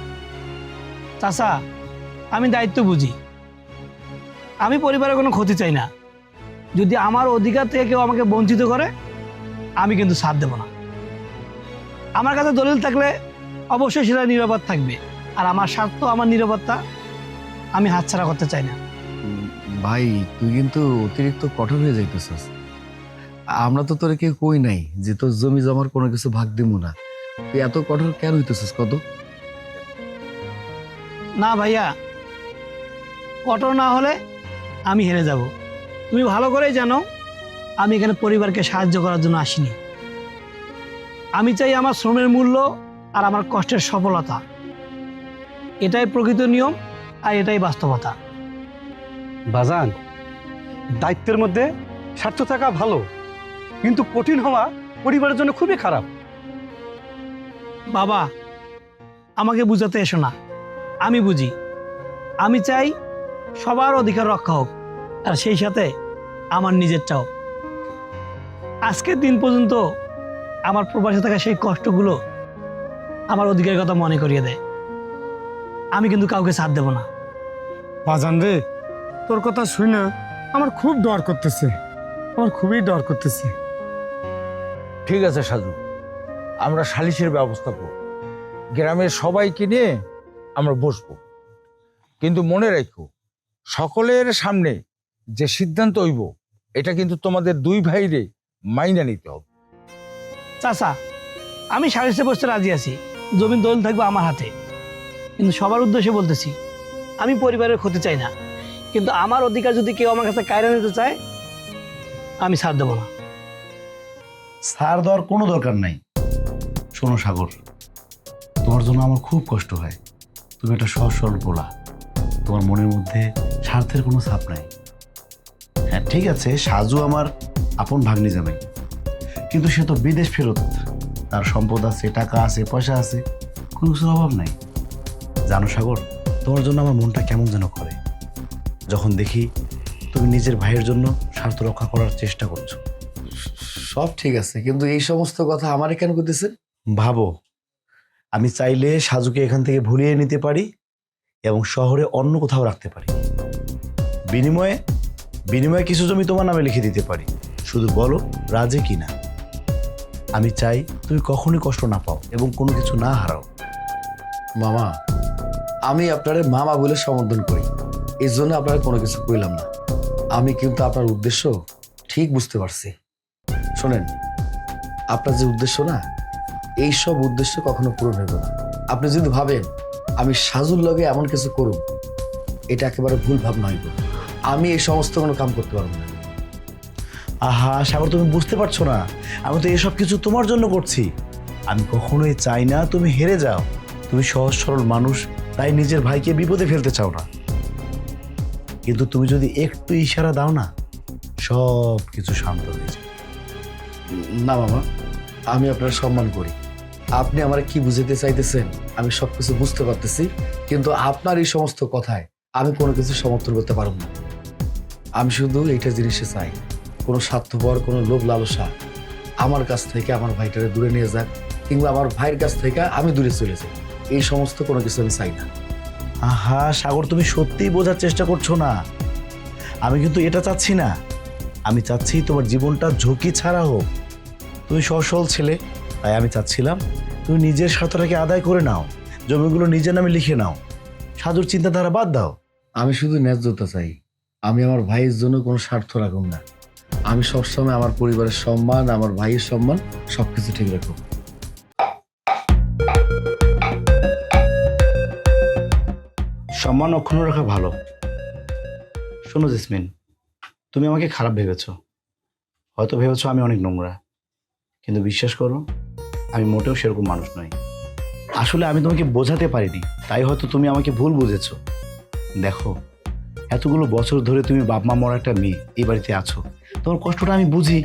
চাচা, আমি দায়িত্ব বুঝি, আমি পরিবারের কোনো ক্ষতি চাই না। যদি আমার অধিকার থেকে কেউ আমাকে বঞ্চিত করে, আমি কিন্তু সাথ দেব না। আমার কাছে দলিল থাকলে অবশ্যই সেটা নিরাপদ থাকবে, আর আমার স্বার্থ, আমার নিরাপত্তা আমি হাতছাড়া করতে চাই না। ভাই তুই কিন্তু অতিরিক্ত কঠোর হয়ে যাইতেছিস। আমরা তো তোরে কেউ কই নাই যে তোর জমি জমার কোনো কিছু ভাগ দিব না। তুই এত কঠোর কেন হইতেছিস কত? না ভাইয়া, কঠোর না হলে আমি হেরে যাব। তুমি ভালো করেই জানো আমি এখানে পরিবারকে সাহায্য করার জন্য আসিনি। আমি চাই আমার শ্রমের মূল্য আর আমার কষ্টের সফলতা। এটাই প্রকৃত নিয়ম আর এটাই বাস্তবতা। বাজান, দায়িত্বের মধ্যে স্বার্থ থাকা ভালো, কিন্তু কঠিন হওয়া পরিবারের জন্য খুবই খারাপ। বাবা, আমাকে বুঝাতে এসো না, আমি বুঝি। আমি চাই সবার অধিকার রক্ষা হোক, আর সেই সাথে আমার নিজেরটাও। আজকের দিন পর্যন্ত আমার প্রবাসে থাকা সেই কষ্টগুলো আমার অধিকারের কথা মনে করিয়ে দেয়। আমি কিন্তু কাউকে সাথ দেব না। বাজান রে, তোর কথা শুনে আমার খুব ডর করতেছে, আমার খুবই ডর করতেছে। ঠিক আছে সাজু, আমরা সালিশের ব্যবস্থা করব, গ্রামের সবাইকে নিয়ে আমরা বসবো। কিন্তু মনে রাখো, সকলের সামনে যে সিদ্ধান্ত হইব এটা কিন্তু তোমাদের দুই ভাইরে মাইনা নিতে হবে। চাচা, আমি সালিশে বসতে রাজি আছি, জমির দলিল থাকবে আমার হাতে। কিন্তু সবার উদ্দেশ্যে বলতেছি, আমি পরিবারের ক্ষতি চাই না, কিন্তু আমার অধিকার যদি কেউ আমার কাছে কায়রা নিতে চায়, আমি ছাড় দেবো না। ছাড় দেওয়ার কোনো দরকার নাই। শোনো সাগর, তোমার জন্য আমার খুব কষ্ট হয়। তুমি একটা সহজ সরল পোলা, তোমার মনের মধ্যে স্বার্থের কোনো ছাপ নাই। হ্যাঁ ঠিক আছে, সাজু আমার আপন ভাগ্নি জামাই, কিন্তু সে তো বিদেশ ফেরত, তার সম্পদ আছে, টাকা আছে, পয়সা আছে, কোনো কিছুর অভাব নাই। জানো সাগর, তোমার জন্য আমার মনটা কেমন যেন করে যখন দেখি তুমি নিজের ভাইয়ের জন্য স্বার্থ রক্ষা করার চেষ্টা করছো। সব ঠিক আছে, কিন্তু এই সমস্ত কথা আমারে কেন করতেছেন? ভাবো, আমি চাইলে সাজুকে এখান থেকে ভুলিয়ে নিতে পারি এবং শহরে অন্য কোথাও রাখতে পারি। বিনিময়ে কিছু জমি তোমার নামে লিখে দিতে পারি। শুধু বলো রাজি কি না। আমি চাই তুমি কখনোই কষ্ট না পাও এবং কোনো কিছু না হারাও। মামা, আমি আপনারে মামা বলে সম্বোধন করি, এই জন্য আপনারা কোনো কিছু কইলাম না। আমি কিন্তু আপনার উদ্দেশ্য ঠিক বুঝতে পারছি। শোনেন, আপনার যে উদ্দেশ্য না, এই সব উদ্দেশ্য কখনো পূরণ হইব না। আপনি যদি ভাবেন আমি সাজুর লগে এমন কিছু করুন, এটা একেবারে ভুল ভাবনা হইব। আমি এই সমস্ত কোনো কাম করতে পারবো না। আহা সাগর, তুমি বুঝতে পারছো না, আমি তো এসব কিছু তোমার জন্য করছি। আমি কখনোই চাই না তুমি হেরে যাও। তুমি সহজ সরল মানুষ, তাই নিজের ভাইকে বিপদে ফেলতে চাও না। কিন্তু তুমি যদি একটু ইশারা দাও না, সব কিছু শান্ত হয়ে যায়। না মামা, আমি আপনার সম্মান করি। আপনি আমার কি বুঝাতে চাইতেছেন আমি সবকিছু বুঝতে পারতেছি, কিন্তু আপনার এই সমস্ত কথায় আমি কোনো কিছু সমর্থন করতে পারব না। আমি শুধু এইটা জিনিসে চাই, কোনো স্বার্থপর, কোনো লোভ লালসা আমার কাছ থেকে আমার ভাইটারে দূরে নিয়ে যাক, কিংবা আমার ভাইয়ের কাছ থেকে আমি দূরে চলে যাই, এই সমস্ত কোনো কিছু আমি চাই না। আহা সাগর, তুমি সত্যিই বোঝার চেষ্টা করছো না। আমি কিন্তু এটা চাচ্ছি না। আমি চাচ্ছি তোমার জীবনটা ঝুঁকি ছাড়া হোক। তুমি সচ্ছল ছেলে, তাই আমি চাচ্ছিলাম তুমি নিজের স্বার্থটাকে আদায় করে নাও, জমিগুলো নিজের নামে লিখে নাও, সাধুর চিন্তাধারা বাদ দাও। আমি শুধু ন্যায্যতা চাই, আমি আমার ভাইয়ের জন্য কোনো স্বার্থ রাখুন না। আমি সবসময় আমার পরিবারের সম্মান, আমার ভাইয়ের সম্মান সবকিছু ঠিক রাখব। সম্মান অক্ষুণ্ণ রাখা ভালো। শোনো জেসমিন, তুমি আমাকে খারাপ ভেবেছো, হয়তো ভেবেছো আমি অনেক নোংরা, কিন্তু বিশ্বাস করো আমি মোটেও সেরকম মানুষ নই। আসলে আমি তোমাকে বোঝাতে পারিনি, তাই হয়তো তুমি আমাকে ভুল বুঝেছো। দেখো, এতগুলো বছর ধরে তুমি বাপ মা মরা একটা মেয়ে এই বাড়িতে আছো, তোমার কষ্টটা আমি বুঝি।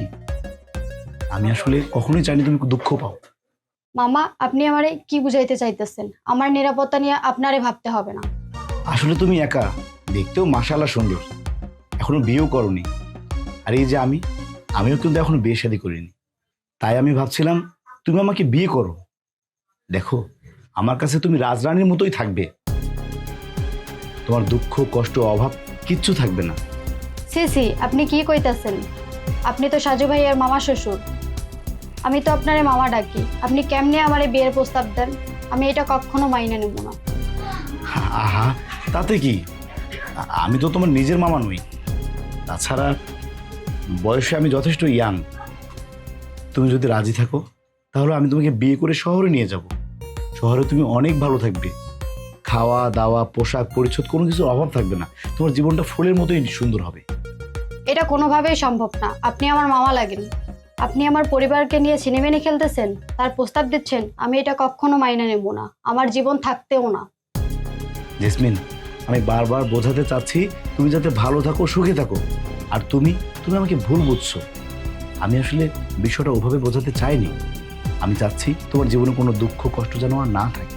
আমি আসলে কখনোই চাইনি তুমি দুঃখ পাও। মামা, আপনি আমারে কি বুঝাইতে চাইতেছেন? আমার নিরাপত্তা নিয়ে আপনারে ভাবতে হবে না। আসলে তুমি একা, দেখতেও মাশাআল্লাহ সুন্দর, এখনো বিয়েও করনি। আর এই যে আমিও কিন্তু এখনো বিয়ে শাদী করিনি, তাই আমি ভাবছিলাম তুমি আমাকে বিয়ে করো। দেখো, আমার কাছে তুমি রাজরানীর মতোই থাকবে, তোমার দুঃখ কষ্ট অভাব কিচ্ছু থাকবে না। সি, আপনি কি কইতাছেন? আপনি তো সাজু ভাইয়ের মামা শ্বশুর, আমি তো আপনারে মামা ডাকি। আপনি কেমনে আমারে বিয়ের প্রস্তাব দেন? আমি এটা কখনো মাইনে নেব না। আহা, তাতে কি? আমি তো তোমার নিজের মামা নই, তাছাড়া বয়সে আমি যথেষ্ট ইয়াং। তুমি যদি রাজি থাকো তাহলে আমি তোমাকে বিয়ে করে শহরে নিয়ে যাব। শহরে তুমি অনেক ভালো থাকবে, খাওয়া দাওয়া পোশাক পরিচ্ছদ কোনো কিছুর অভাব থাকবে না, তোমার জীবনটা ফুলের মতোই সুন্দর হবে। এটা কোনোভাবেই সম্ভব না। আপনি আমার মামা লাগেন, আপনি আমার পরিবারকে নিয়ে সিনেমেনে খেলতেছেন, তার প্রস্তাব দিচ্ছেন। আমি এটা কখনো মাইনে নেব না, আমার জীবন থাকতেও না। জেসমিন, আমি বারবার বোঝাতে চাচ্ছি তুমি যাতে ভালো থাকো, সুখে থাকো। আর তুমি আমাকে ভুল বুঝছো। আমি আসলে বিষয়টা ওভাবে বোঝাতে চাইনি। আমি চাচ্ছি তোমার জীবনে কোনো দুঃখ কষ্ট যেন আর না থাকে।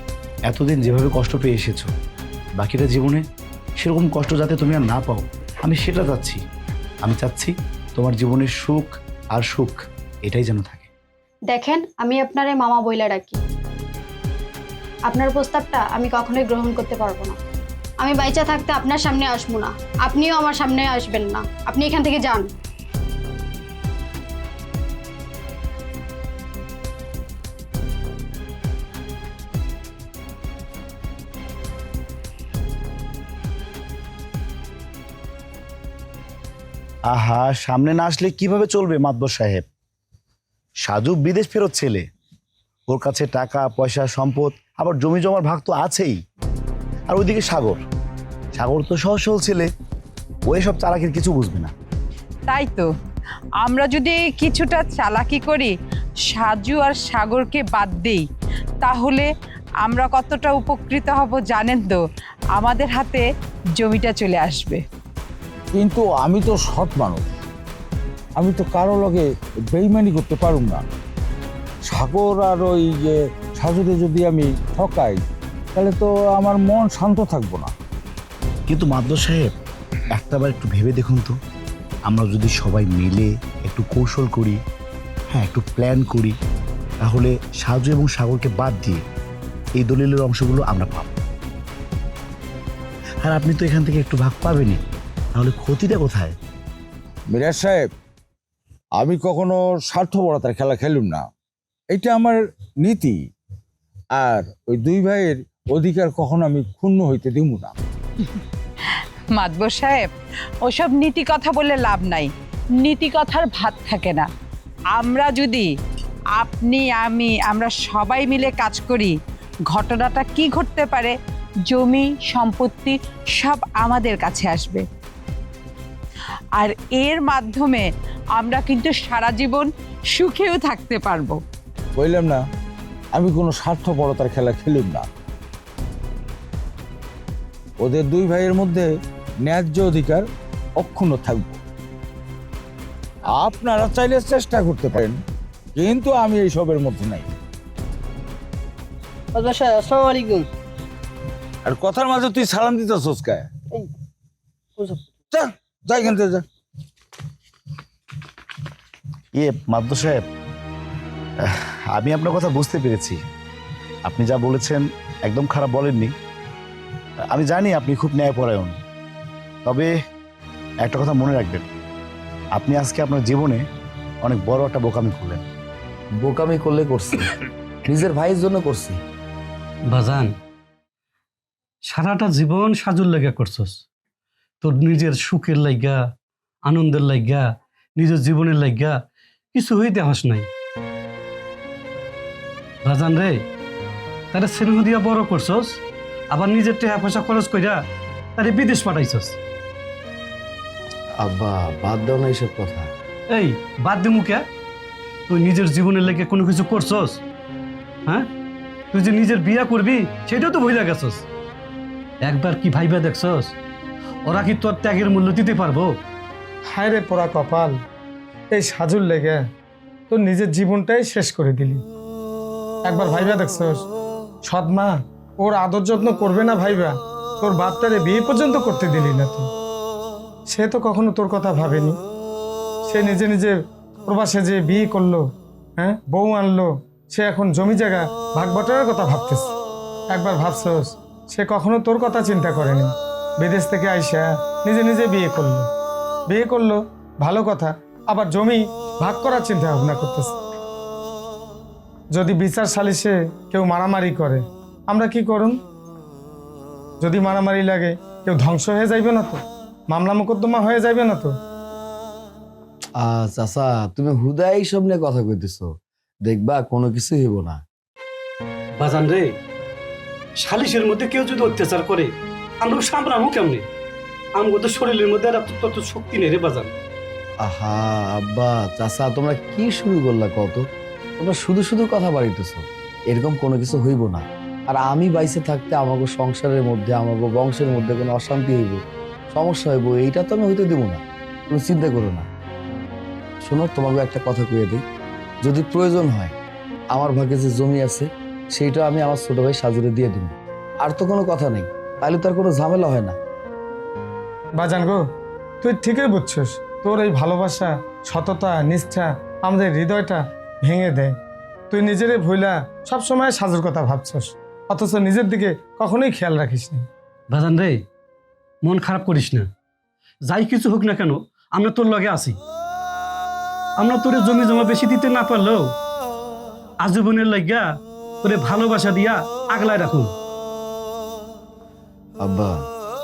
এতদিন যেভাবে কষ্ট পেয়ে এসেছো, বাকিটা জীবনে সেরকম কষ্ট যাতে তুমি আর না পাও, আমি সেটা চাচ্ছি। আমি চাচ্ছি তোমার জীবনের সুখ আর সুখ এটাই যেন থাকে। দেখেন, আমি আপনারে মামা বইলা ডাকি, আপনার প্রস্তাবটা আমি কখনোই গ্রহণ করতে পারবো না। আমি বাইচা থাকতে আপনার সামনে আসবো না, আপনিও আমার সামনে আসবেন না। আপনি এখান থেকে যান। আহা, সামনে না আসলে কিভাবে চলবে মাতবর সাহেব? সাজু বিদেশ ফেরত ছেলে, ওর কাছে টাকা পয়সা সম্পদ আবার জমি জমার ভাগ তো আছেই। আর ওইদিকে সাগর তো সহসল ছেলে, ও এসব চালাকির কিছু বুঝবে না। তাই তো, আমরা যদি কিছুটা চালাকি করি, সাজু আর সাগরকে বাদ দেই, তাহলে আমরা কতটা উপকৃত হব জানেন তো? আমাদের হাতে জমিটা চলে আসবে। কিন্তু আমি তো সৎ মানুষ, আমি তো কারো লগে বেইমানি করতে পারুম না। সাগর আর ওই যে সাজুকে যদি আমি ঠকাই, তাহলে তো আমার মন শান্ত থাকবো না। কিন্তু মাতবর সাহেব, একটাবার একটু ভেবে দেখুন তো, আমরা যদি সবাই মিলে একটু কৌশল করি, হ্যাঁ একটু প্ল্যান করি, তাহলে সাজু এবং সাগরকে বাদ দিয়ে এই দলিলের অংশগুলো আমরা পাব। আর আপনি তো এখান থেকে একটু ভাগ পাবেনই, তাহলে ক্ষতিটা কোথায়? মিরাজ সাহেব, আমি কখনো স্বার্থপরতার খেলা খেলুম না, এটা আমার নীতি। আর ওই দুই ভাইয়ের অধিকার কখনো আমি ক্ষুণ্ণ হইতে দিব না। মাতবর সাহেব, ওসব নীতি কথা বলে লাভ নাই, নীতি কথার ভাত থাকে না। আমরা যদি আপনি আমরা সবাই মিলে কাজ করি, ঘটনাটা কি ঘটতে পারে? জমি সম্পত্তি সব আমাদের কাছে আসবে, আর এর মাধ্যমে আমরা কিন্তু সারা জীবন সুখেও থাকতে পারবো। বললাম না, আমি কোনো স্বার্থপরতার খেলা খেলুম না। ওদের দুই ভাইয়ের মধ্যে ন্যায্য অধিকার অক্ষুণ্ণ থাকবে। আপনারা চাইলে চেষ্টা করতে পারেন, কিন্তু আমি এইসবের মধ্যে নাই। আসসালামু আলাইকুম। আর কথার মাঝে তুই সালাম দিতেছস কে? যা এখান থেকে যা। মাতবর সাহেব, আমি আপনার কথা বুঝতে পেরেছি। আপনি যা বলেছেন একদম খারাপ বলেননি। আমি জানি আপনি খুব ন্যায়পরায়ণ, তবে একটা কথা মনে রাখবেন, আপনি আজকে আপনার জীবনে অনেক বড় একটা বোকামি করলেন। বোকামি করলে করছি, নিজের ভাইয়ের জন্য করছি। বাজান, সারাটা জীবন সাজুর লাগা করছস, তোর নিজের সুখের লাইগা, আনন্দের লাইগা, নিজের জীবনের লাইগা কিছু হইতে হাস নাই। বাজান রে, তারা স্নেহ দিয়া বড় করছস, আবার নিজের টাকা পয়সা খরচ কইরা তারে বিদেশ পাঠাইছস। আব্বা বাদ দাও না এইসব কথা। এই বাদ দে মুখে, তুই নিজের জীবনের লেগে কোনো কিছু করছস? হ্যাঁ, তুই যে নিজের বিয়া করবি সেটাও তো ভুলে গেছস। একবার কি ভাইবা দেখছস ওরা কি তোর ত্যাগের মূল্য দিতে পারবো? হায় রে পোড়া কপাল, এই সাজুর লেগে তোর নিজের জীবনটাই শেষ করে দিলি। একবার ভাইবা দেখছস সৎমা ওর আদর যত্ন করবে না ভাইবা তোর বাপটারে বিয়ে পর্যন্ত করতে দিলি না তুই। সে তো কখনো তোর কথা ভাবেনি। সে নিজে নিজে প্রবাসে যে বিয়ে করলো, হ্যাঁ বউ আনলো, সে এখন জমি জায়গা ভাগ বটারের কথা ভাবতেছে। একবার ভাবছস সে কখনো তোর কথা চিন্তা করেনি। বিদেশ থেকে আইসা নিজে নিজে বিয়ে করলো ভালো কথা, আবার জমি ভাগ করার চিন্তা ভাবনা করতেছে। যদি বিচার সালিশে কেউ মারামারি করে আমরা কি করুন? যদি মারামারি লাগে কেউ ধ্বংস হয়ে যাইবে না তো? মামলা মোকদ্দমা হয়ে যাইবে না তো? চাচা তুমি হুদাই সব নিয়ে কথা কইতেছো, দেখবা কোনো কিছু হইব না। বাজান রে, সালিশের মধ্যে কেউ যদি অত্যাচার করে আমরা সামলামো কেমনে? আমগো তো শরীরের মধ্যে আর তত শক্তি নেই রে বাজান। আহা আব্বা চাচা তোমরা কি শুরু করলা কত? তোমরা শুধু শুধু কথা বাড়িতেছো, এরকম কোনো কিছু হইব না। আর আমি বাইসে থাকতে আমাকে সংসারের মধ্যে আমাকে বংশের মধ্যে কোনো অশান্তি হইব, সমস্যা হইব, এইটা তো আমি হইতে দেব না। তুমি চিন্তা করো না। শোনো, তোমাকে একটা কথা কইয়ে দিই, যদি প্রয়োজন হয় আমার ভাগে যে জমি আছে সেইটা আমি আমার ছোট ভাই সাজুরে দিয়ে দিব। আর তো কোনো কথা নেই, তাহলে তো আর কোনো ঝামেলা হয় না। বাজান গো, তুই ঠিকই বুঝছিস। তোর এই ভালোবাসা, সততা, নিষ্ঠা আমাদের হৃদয়টা ভেঙে দেয়। তুই নিজেরে ভুলা সবসময় সাজুর কথা ভাবছস, অথচ নিজের দিকে কখনোই খেয়াল রাখিস না। বাজান রে, মন খারাপ করিস না। যাই কিছু হোক না কেন আমরা তোর লগে আছি। আমরা তোরে জমি জমা বেশি দিতে না পারলেও আজীবনের লাগিয়া তোরে ভালোবাসা দিয়া আগলায় রাখুন। আব্বা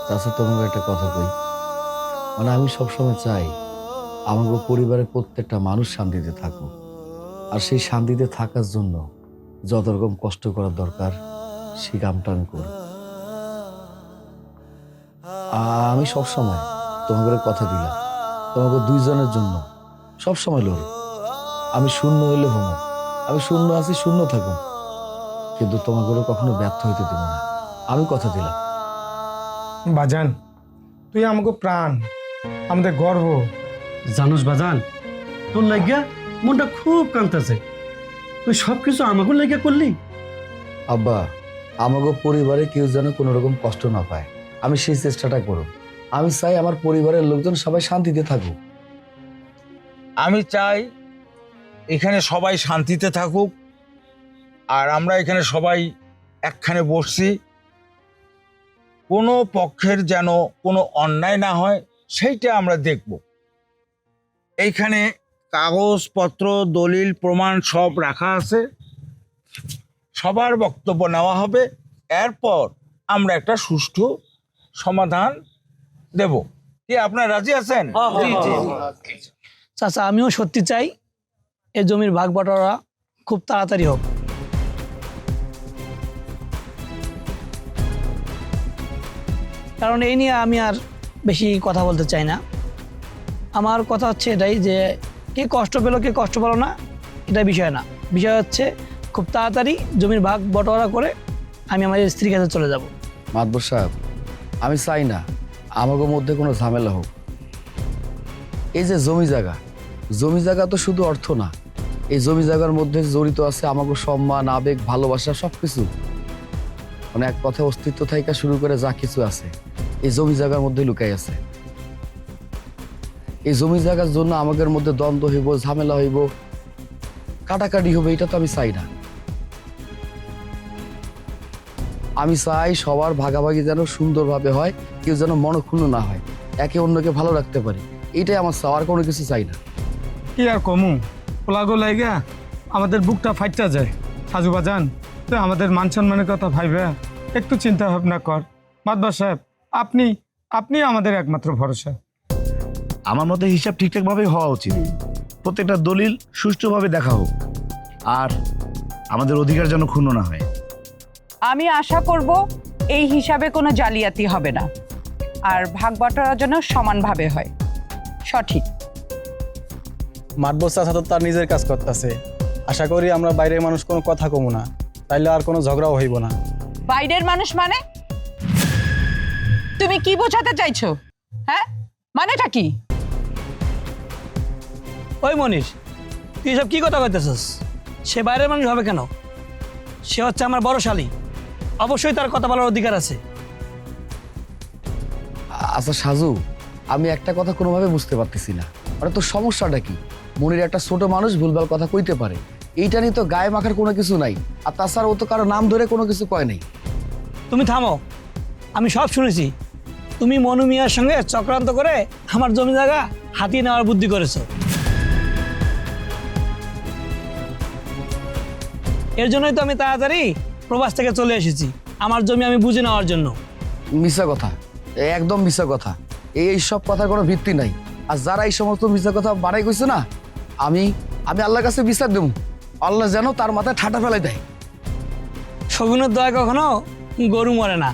চাচা তোমাকে একটা কথা কই, মানে আমি সবসময় চাই আমাকে পরিবারের প্রত্যেকটা মানুষ শান্তিতে থাকুক। আর সেই শান্তিতে থাকার জন্য যত রকম কষ্ট করার দরকার সেই কামটা আমি করি। আমি সবসময় তোমাকে কথা দিলাম, তোমাকে দুইজনের জন্য সবসময় লড়ি। আমি শূন্য হইলে হমো, আমি শূন্য আছি, শূন্য থাকুন, কিন্তু তোমাকে কখনো ব্যর্থ হইতে দেব না, আমি কথা দিলাম। বাজান, তুই আমাকে প্রাণ, আমাদের গর্ব। জানোস বাজান, তোর লাগিয়া মনটা খুব কাঁদতেছে। তুই সবকিছু আমাকে লাগিয়া করলি। আব্বা আমাকে পরিবারে কেউ যেন কোনো রকম কষ্ট না পায়, আমি সেই চেষ্টাটা করব। আমি চাই আমার পরিবারের লোকজন সবাই শান্তিতে থাকুক। আমি চাই এখানে সবাই শান্তিতে থাকুক, আর আমরা এখানে সবাই একখানে বসছি, কোনো পক্ষের যেন কোনো অন্যায় না হয় সেইটা আমরা দেখব। এইখানে কাগজপত্র, দলিল, প্রমাণ সব রাখা আছে, সবার বক্তব্য নেওয়া হবে, এরপর আমরা একটা সুষ্ঠু সমাধান দেব। কি আপনারা রাজি আছেন? চাচা, আমিও সত্যি চাই এই জমির ভাগ বাটোয়ারা খুব তাড়াতাড়ি হোক। কারণ এই নিয়ে আমি আর বেশি কথা বলতে চাই না। আমার কথা হচ্ছে এটাই যে কে কষ্ট পেলো কে কষ্ট পেলো না এটা বিষয় না, বিষয় হচ্ছে খুব তাড়াতাড়ি জমির ভাগ বটোয়ারা করে আমি আমার স্ত্রীর কাছে চলে যাব। মাতবর সাহেব, আমি চাই না আমাদের মধ্যে কোনো ঝামেলা হোক। এই যে জমি জায়গা তো শুধু অর্থ না, এই জমি জায়গার মধ্যে জড়িত আছে আমাকে সম্মান, আবেগ, ভালোবাসা, সবকিছু। মানে এক কথা অস্তিত্ব থেকে শুরু করে যা কিছু আছে এই জমি জায়গার মধ্যে লুকাই আছে। এই জমি জায়গার জন্য আমাদের মধ্যে দ্বন্দ্ব হইব, ঝামেলা হইব, কাটাকাটি হবে, এটা তো আমি চাই না। আমি চাই সবার ভাগাভাগি যেন সুন্দরভাবে হয়, কেউ যেন মনক্ষুণ্ণ না হয়, একে অন্যকে ভালো রাখতে পারি, এইটাই আমার চাওয়ার, কোনো কিছু চাই না। কি আর কমু, পোলাগো লাইগা আমাদের বুকটা ফাইটটা যায়। সাজু বাজান, তুই আমাদের মান সম্মানের কথা ভাইবে একটু চিন্তা ভাবনা কর। মাতবার সাহেব, আপনি আমাদের একমাত্র ভরসা। আমার মতে হিসাব ঠিকঠাকভাবে হওয়া উচিত। প্রত্যেকটা দলিল সুষ্ঠুভাবে দেখা হোক, আর আমাদের অধিকার যেন ক্ষুণ্ণ না হয়। আমি আশা করব এই হিসাবে কোনো জালিয়াতি হবে না, আর ভাগ বাটোয়ারা যেন সমানভাবে হয়। সঠিক। মাতবর চাচা তো তার নিজের কাজ করতেছে। আশা করি আমরা বাইরের মানুষ কোনো কথা কমু না, তাইলে আর কোনো ঝগড়াও হইব না। বাইরের মানুষ মানে তুমি কি বোঝাতে চাইছো? হ্যাঁ, মানেটা কি? ওই মনীষ, তুই এসব কি কথা কইতেছিস? সে বাইরের মানুষ হবে কেন? সে হচ্ছে আমার বড় শালী, অবশ্যই তার কথা বলার অধিকার আছে। আচ্ছা সাজু, আমি একটা কথা কোনোভাবে বুঝতে পারতেছি না, মানে তোর সমস্যাটা কি? মনির একটা ছোট মানুষ ভুলভাল কথা কইতে পারে, এইটা নিয়ে তো গায়ে মাখার কোনো কিছু নাই। আর তাছাড়া ও তো কারো নাম ধরে কোনো কিছু কয় নাই। তুমি থামো, আমি সব শুনেছি। তুমি মনু মিয়ার সঙ্গে চক্রান্ত করে আমার জমি জায়গা হাতিয়ে নেওয়ার বুদ্ধি করেছো। এর জন্যই তো আমি তাড়াতাড়ি প্রবাস থেকে চলে এসেছি, আমার জমি আমি বুঝে নেওয়ার জন্য। মিথ্যা কথা, একদম মিথ্যা কথা। এই সব কথার কোনো ভিত্তি নাই। আর যারা এই সমস্ত মিথ্যা কথা বানাই কইছে না, আমি আল্লাহর কাছে বিচার দেব, আল্লাহ যেন তার মাথায় ঠাটা ফেলাই দেয়। শগুনের দয়া কখনো গরু মরে না।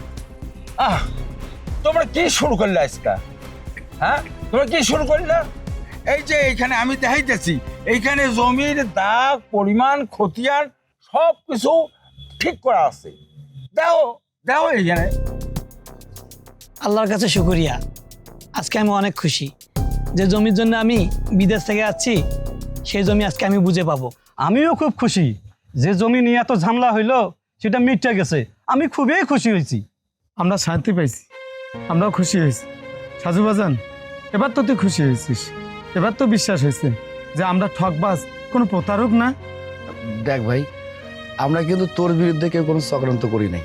তোমরা কি শুরু করলে আজকে? হ্যাঁ, তোমরা কি শুরু করলে? এই যে এইখানে আমি দেখাইতেছি, এইখানে জমির দাগ, পরিমাণ, খতিয়ান সব কিছু ঠিক করা আছে। দাও এইখানে। আল্লাহর কাছে শুকরিয়া, আজকে আমি অনেক খুশি যে জমির জন্য আমি বিদেশ থেকে আসছি, সেই জমি আজকে আমি বুঝে পাবো। আমিও খুব খুশি যে জমি নিয়ে এত ঝামেলা হইলো সেটা মিটে গেছে। আমি খুবই খুশি হয়েছি। আমরা শান্তি পাইছি, আমরাও খুশি হয়েছি। সাজু বাজান, এবার তো তুই খুশি হয়েছিস, এবার তো বিশ্বাস হয়েছে যে আমরা ঠকবাজ, কোনো প্রতারক না। দেখ ভাই, আমরা কিন্তু তোর বিরুদ্ধে কেউ কোনো চক্রান্ত করি নাই।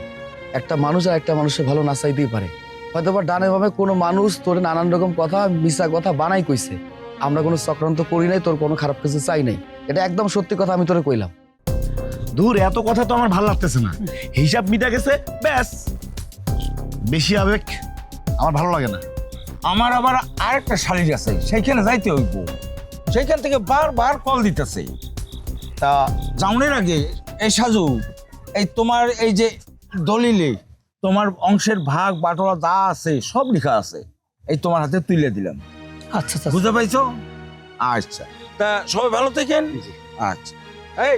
একটা মানুষ আর একটা মানুষের ভালো না চাইতেই পারে, হয়তো বা ডানে ভাবে কোনো মানুষ তোর নানান রকম কথা, মিছা কথা বানাই কইছে। আমরা কোনো চক্রান্ত করি নাই, তোর কোনো খারাপ কিছু চাই নাই, এটা একদম সত্যি কথা আমি তোরে কইলাম। দূর, এত কথা তো আমার ভালো লাগতেছে না। হিসাব মিটা গেছে, ব্যাস। বেশি আবেগ আমার ভালো লাগে না। আমার আবার আরেকটা শালির আছে, সেইখানে যাইতে হইব। সেইখান থেকে বারবার কল দিতেছে। তা যাওনের আগে এই সাজু, এই তোমার এই যে দলিলে তোমার অংশের ভাগ বাটোয়ারা যা আছে সব লেখা আছে, এই তোমার হাতে তুলে দিলাম। আচ্ছা আচ্ছা, বুঝতে পাইছো? আচ্ছা, তা সবাই ভালো থাকেন। আচ্ছা, এই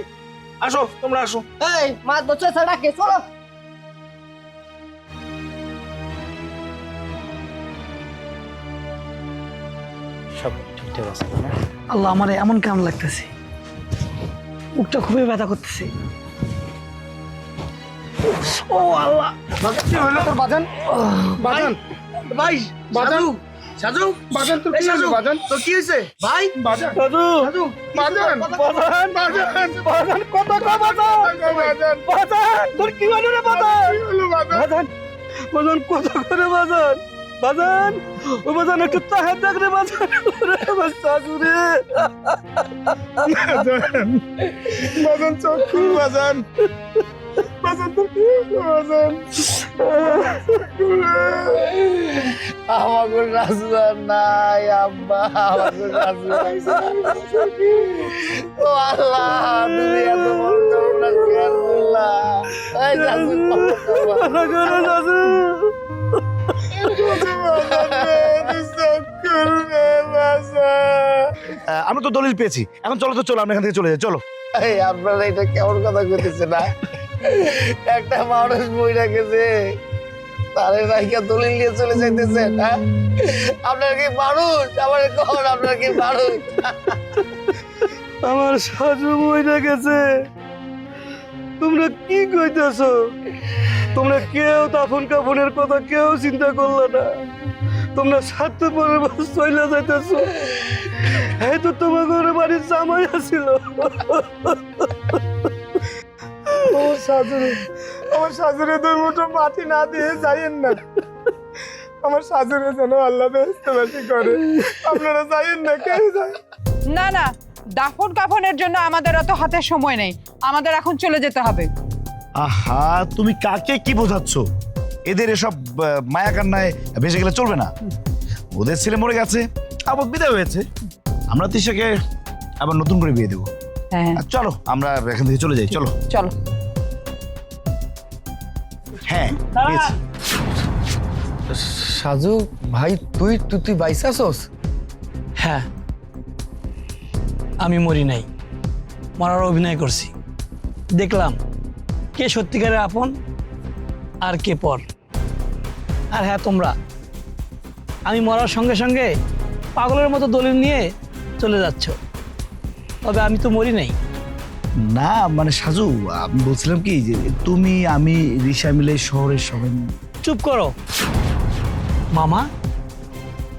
আসো, তোমরা আসো। এই মাতবর চাচা ডাকে, চলো। সব ঠিকঠাক আছে না? আল্লাহ, আমার এমন কেমন লাগতেছে, মুখটা খুবই ব্যথা করতেছে। ও আল্লাহ, কি হলো তোর বাজান? বাজান, ভাই বাজান, সাজু, বাজান, তোর কি হলো? বাজান, তোর কি হয়েছে ভাই, বাজান, বাজান, বাজান, বাজান, বাজান, কত বাজান, বাজান, তোর কি হলো রে বাজান? বাজান, বাজান, কত করে বাজান? বাজান, ও বাজান, একটু তাহার দেখ রে বাজান। ওরে আমার শাশু রে। বাজান, বাজান, চোখ খুল বাজান, বাজান, তোর কি হলো বাজান? আমাকে রাজুদার নাই আব্বা, আমাকে রাজুদার। ও আল্লাহ, তুমি এত বড় করুণা কেন করলা? এই রাজু, আমরা তো দলিল পেয়েছি, এখন চলো আমরা এখান থেকে চলে যাই, চলো। এই আপনারা এটা কেমন কথা কইতেছে না? একটা মানুষ বইরা গেছে, তারে রাইকা দলিল নিয়ে চলে যাইতেছেন? হ্যাঁ, আপনার কি মানুষ? আমার কখন আপনার কি মানুষ? আমার সাজু মইরা গেছে, তোমরা কি কইতেছো? তোমরা কেউ দাফন কাফনের কথা কেউ চিন্তা করলে না, তোমরা স্বার্থপরের চলে যাইতেছো। এই তো তোমার বাড়ির জামাই আছিল। আমার শাশুড়ি 2 মুঠো মাটি না দিয়ে যাইয়েন না। আমার শাশুড়ি যেন আল্লাহ বেহেশতবাসী করে, আপনারা যাইয়েন না, কেউ যায় না না, দাফন কাফনের জন্য আমাদের অত হাতে সময় নেই, আমাদের এখন চলে যেতে হবে। আহা, তুমি কাকে কি বোঝাচ্ছ? এদের এসব মায়া কান্নায় ভেসে গেলে চলবে না। ওদের ছেলে মরে গেছে, আবার বিদায় হয়েছে, আমরা তিশাকে আবার নতুন করে বিয়ে দেবো। হ্যাঁ আর চলো আমরা এখান থেকে চলে যাই, চলো। চলো। হ্যাঁ গেছি। সাজু ভাই, তুই তুই তুই বাইসে আসোস? হ্যাঁ, আমি মরি নাই, মরার অভিনয় করছি। দেখলাম কে সত্যিকারের আপন আর কে পর। আর হ্যাঁ, তোমরা, আমি মরার সঙ্গে সঙ্গে পাগলের মতো দলিল নিয়ে চলে যাচ্ছ, তবে আমি তো মরি নাই। না মানে সাজু, আমি বলছিলাম কি যে তুমি আমি রিশা মিলে শহরের সবাই। চুপ করো মামা,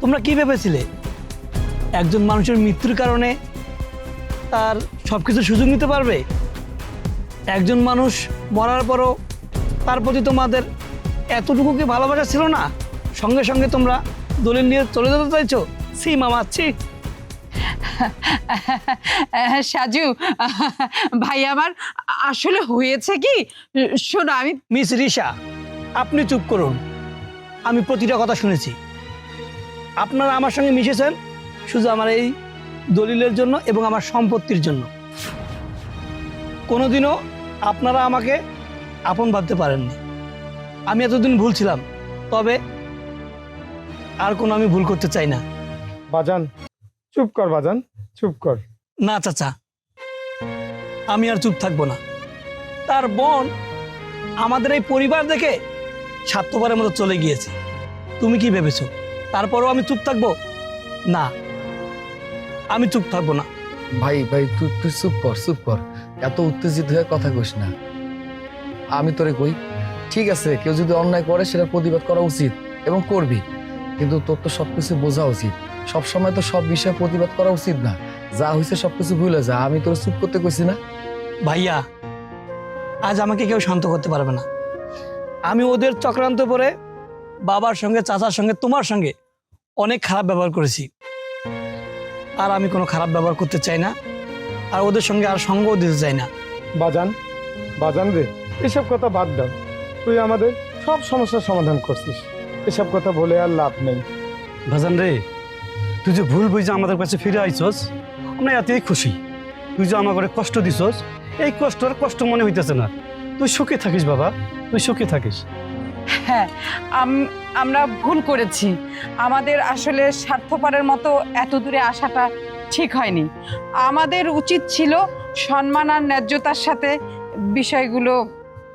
তোমরা কি ভেবেছিলে একজন মানুষের মৃত্যুর কারণে তার সব কিছু সুযোগ নিতে পারবে? একজন মানুষ মরার পরও তার প্রতি তোমাদের এতটুকু কি ভালোবাসা ছিল না? সঙ্গে সঙ্গে তোমরা দলিল নিয়ে চলে যেতে চাইছো? ছি মামা, ছি। সাজু ভাই আমার, আসলে হয়েছে কি শোনো, আমি মিস রিশা, আপনি চুপ করুন। আমি প্রতিটা কথা শুনেছি। আপনারা আমার সঙ্গে মিশেছেন শুধু আমার এই দলিলের জন্য এবং আমার সম্পত্তির জন্য। কোনোদিনও আপনারা আমাকে আপন ভাবতে পারেননি। আমি এতদিন ভুল ছিলাম, তবে আর কোনো আমি ভুল করতে চাই না। বাজান চুপ কর, বাজান চুপ কর। না চাচা, আমি আর চুপ থাকবো না। তার বোন আমাদের এই পরিবার দেখে স্বার্থপরের মতো চলে গিয়েছে। তুমি কি ভেবেছো তারপরও আমি চুপ থাকবো? না, আমি চুপ থাকবো না। ভাই ভাই, তুই তুই চুপ কর, চুপ কর, এত উত্তেজিত হয়ে কথা কইস না। আমি তোরে কই, ঠিক আছে, কেউ যদি অন্যায় করে সেটা প্রতিবাদ করা উচিত এবং করবি, কিন্তু তোর তো সবকিছু বোঝা উচিত। সবসময় তো সব বিষয়ে প্রতিবাদ করা উচিত না। যা হয়েছে সবকিছু ভুলে যা। আমি তোর চুপ করতে কইছি না? ভাইয়া, আজ আমাকে কেউ শান্ত করতে পারবে না। আমি ওদের চক্রান্ত করে বাবার সঙ্গে, চাচার সঙ্গে, তোমার সঙ্গে অনেক খারাপ ব্যবহার করেছি। আর আমি কোনো খারাপ ব্যবহার করতে চাই না, আর ওদের সঙ্গে আর সঙ্গও দিতে চাই না। বাজান, বাজান রে, এসব কথা বাদ দাও। তুই আমাদের সব সমস্যার সমাধান করছিস, এসব কথা বলে আর লাভ নেই। ভাজান রে, তুই যে ভুল বুঝে আমাদের কাছে ফিরে আইছস, আমরা এতই খুশি। তুই যে আমার ঘরে কষ্ট দিছস, এই কষ্টর কষ্ট মনে হইতেছে না। তুই সুখে থাকিস বাবা, তুই সুখে থাকিস। হ্যাঁ, আমরা ভুল করেছি। আমাদের আসলে স্বার্থপরের মতো এত দূরে আসাটা ঠিক হয়নি। আমাদের উচিত ছিল সম্মান আর ন্যায্যতার সাথে বিষয়গুলো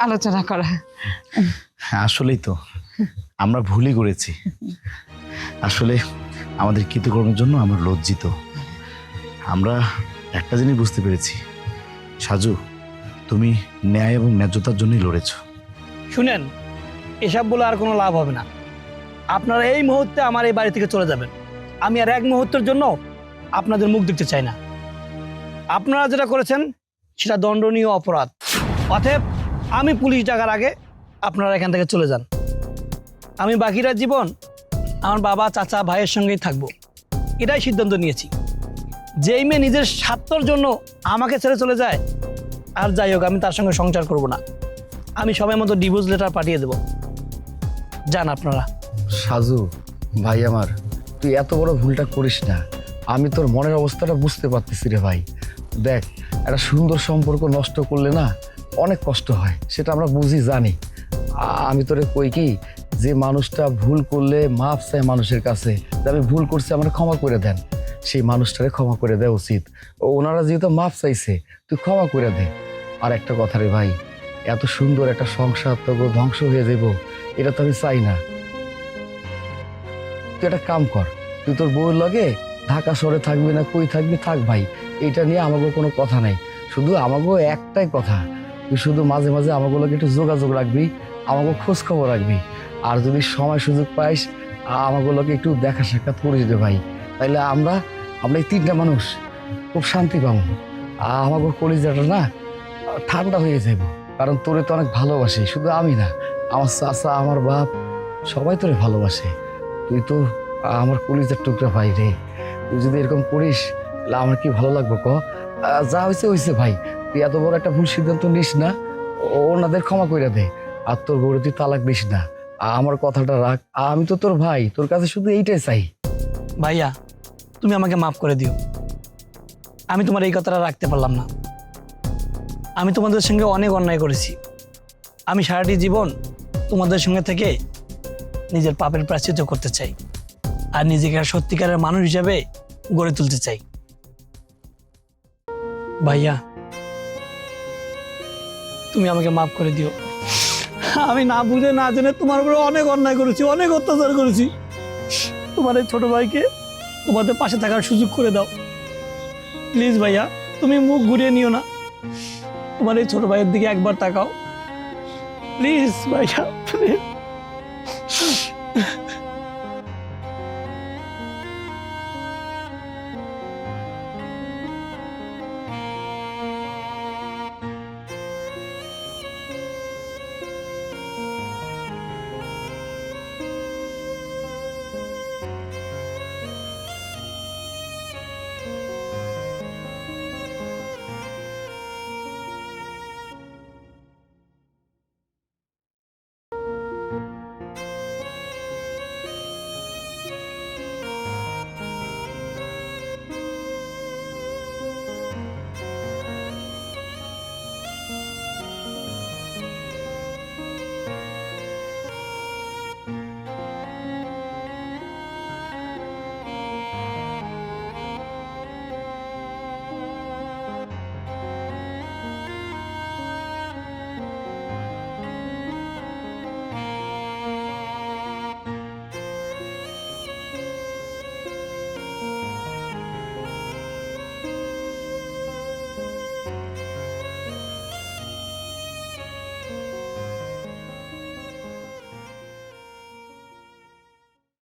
আলোচনা করা। আসলেই তো আমরা ভুলই করেছি। আসলে আমাদের কৃতকর্মের জন্য আমরা লজ্জিত। আমরা একটা জিনিস বুঝতে পেরেছি, সাজু, তুমি ন্যায় এবং ন্যায্যতার জন্যই লড়েছো। শুনেন, এসব বলে আর কোনো লাভ হবে না। আপনারা এই মুহূর্তে আমার এই বাড়ি থেকে চলে যাবেন। আমি আর এক মুহূর্তের জন্য আপনাদের মুখ দেখতে চাই না। আপনারা যেটা করেছেন সেটা দণ্ডনীয় অপরাধ। অতএব আমি পুলিশ ডাকার আগে আপনারা এখান থেকে চলে যান। আমি বাকিরা জীবন আমার বাবা, চাচা, ভাইয়ের সঙ্গেই থাকবো, এটাই সিদ্ধান্ত নিয়েছি। যেই মেয়ে নিজের স্বার্থর জন্য আমাকে ছেড়ে চলে যায়, আর যাই হোক, আমি তার সঙ্গে সংসার করব না। আমি সময় মতো ডিভোর্স লেটার পাঠিয়ে দেব। যান আপনারা। সাজু ভাই আমার, তুই এত বড় ভুলটা করিস না। আমি তোর মনের অবস্থাটা বুঝতে পারতেছি রে ভাই। দেখ, একটা সুন্দর সম্পর্ক নষ্ট করলে না অনেক কষ্ট হয়, সেটা আমরা বুঝি, জানি। আমি তোরে কই কি, যে মানুষটা ভুল করলে মাফ চায় মানুষের কাছে, যে আমি ভুল করছি আমার ক্ষমা করে দেন, সেই মানুষটারে ক্ষমা করে দেওয়া উচিত। ওনারা যেহেতু মাফ চাইছে, তুই ক্ষমা করে দে। আর একটা কথা রে ভাই, এত সুন্দর একটা সংসার তো ধ্বংস হয়ে যাব, এটা তো আমি চাই না। তুই একটা কাম কর, তুই তোর বউয়ের লগে ঢাকা শহরে থাকবি না কই থাকবি, থাক ভাই, এটা নিয়ে আমাকে কোনো কথা নাই। শুধু আমাকেও একটাই কথা, তুই শুধু মাঝে মাঝে আমাকে লগে একটু যোগাযোগ রাখবি, আমাকে খোঁজ খবর রাখবি। আর যদি সময় সুযোগ পাইস আমাকে লগে একটু দেখা সাক্ষাৎ করিস রে ভাই, তাইলে আমরা আমরা এই তিনটা মানুষ খুব শান্তি পাবো। আমাকে কলিজাটা না ঠান্ডা হয়ে যাবো, কারণ তোরে তো অনেক ভালোবাসি, শুধু আমি না, আমার চাচা, আমার বাপ, সবাই তোরে ভালোবাসে। তুই তো আমার কলিজার টুকরা ভাই রে। তুই যদি এরকম করিস তাহলে আমার কি ভালো লাগবে ক? যা হয়েছে হয়েছে ভাই, তুই এত বড় একটা ভুল সিদ্ধান্ত নিস না, ওনাদের ক্ষমা করে দে। আর তোর বউরে তুই তালাক দিস না, আমার কথাটা রাখ। আমি তো তোর ভাই, তোর কাছে শুধু এইটাই চাই। ভাইয়া তুমি আমাকে মাফ করে দিও, আমি তোমার এই কথাটা রাখতে পারলাম না। আমি তোমাদের সঙ্গে অনেক অন্যায় করেছি। আমি সারাটি জীবন তোমাদের সঙ্গে থেকে নিজের পাপের প্রায়শ্চিত্ত করতে চাই, আর নিজেকে একটা সত্যিকারের মানুষ হিসাবে গড়ে তুলতে চাই। ভাইয়া তুমি আমাকে মাফ করে দিও। আমি না বুঝে না জেনে তোমার উপরে অনেক অন্যায় করেছি, অনেক অত্যাচার করেছি। তোমার এই ছোট ভাইকে তোমাদের পাশে থাকার সুযোগ করে দাও প্লিজ। ভাইয়া তুমি মুখ ঘুরিয়ে নিও না, তোমার এই ছোট ভাইয়ের দিকে একবার তাকাও প্লিজ ভাইয়া, প্লিজ।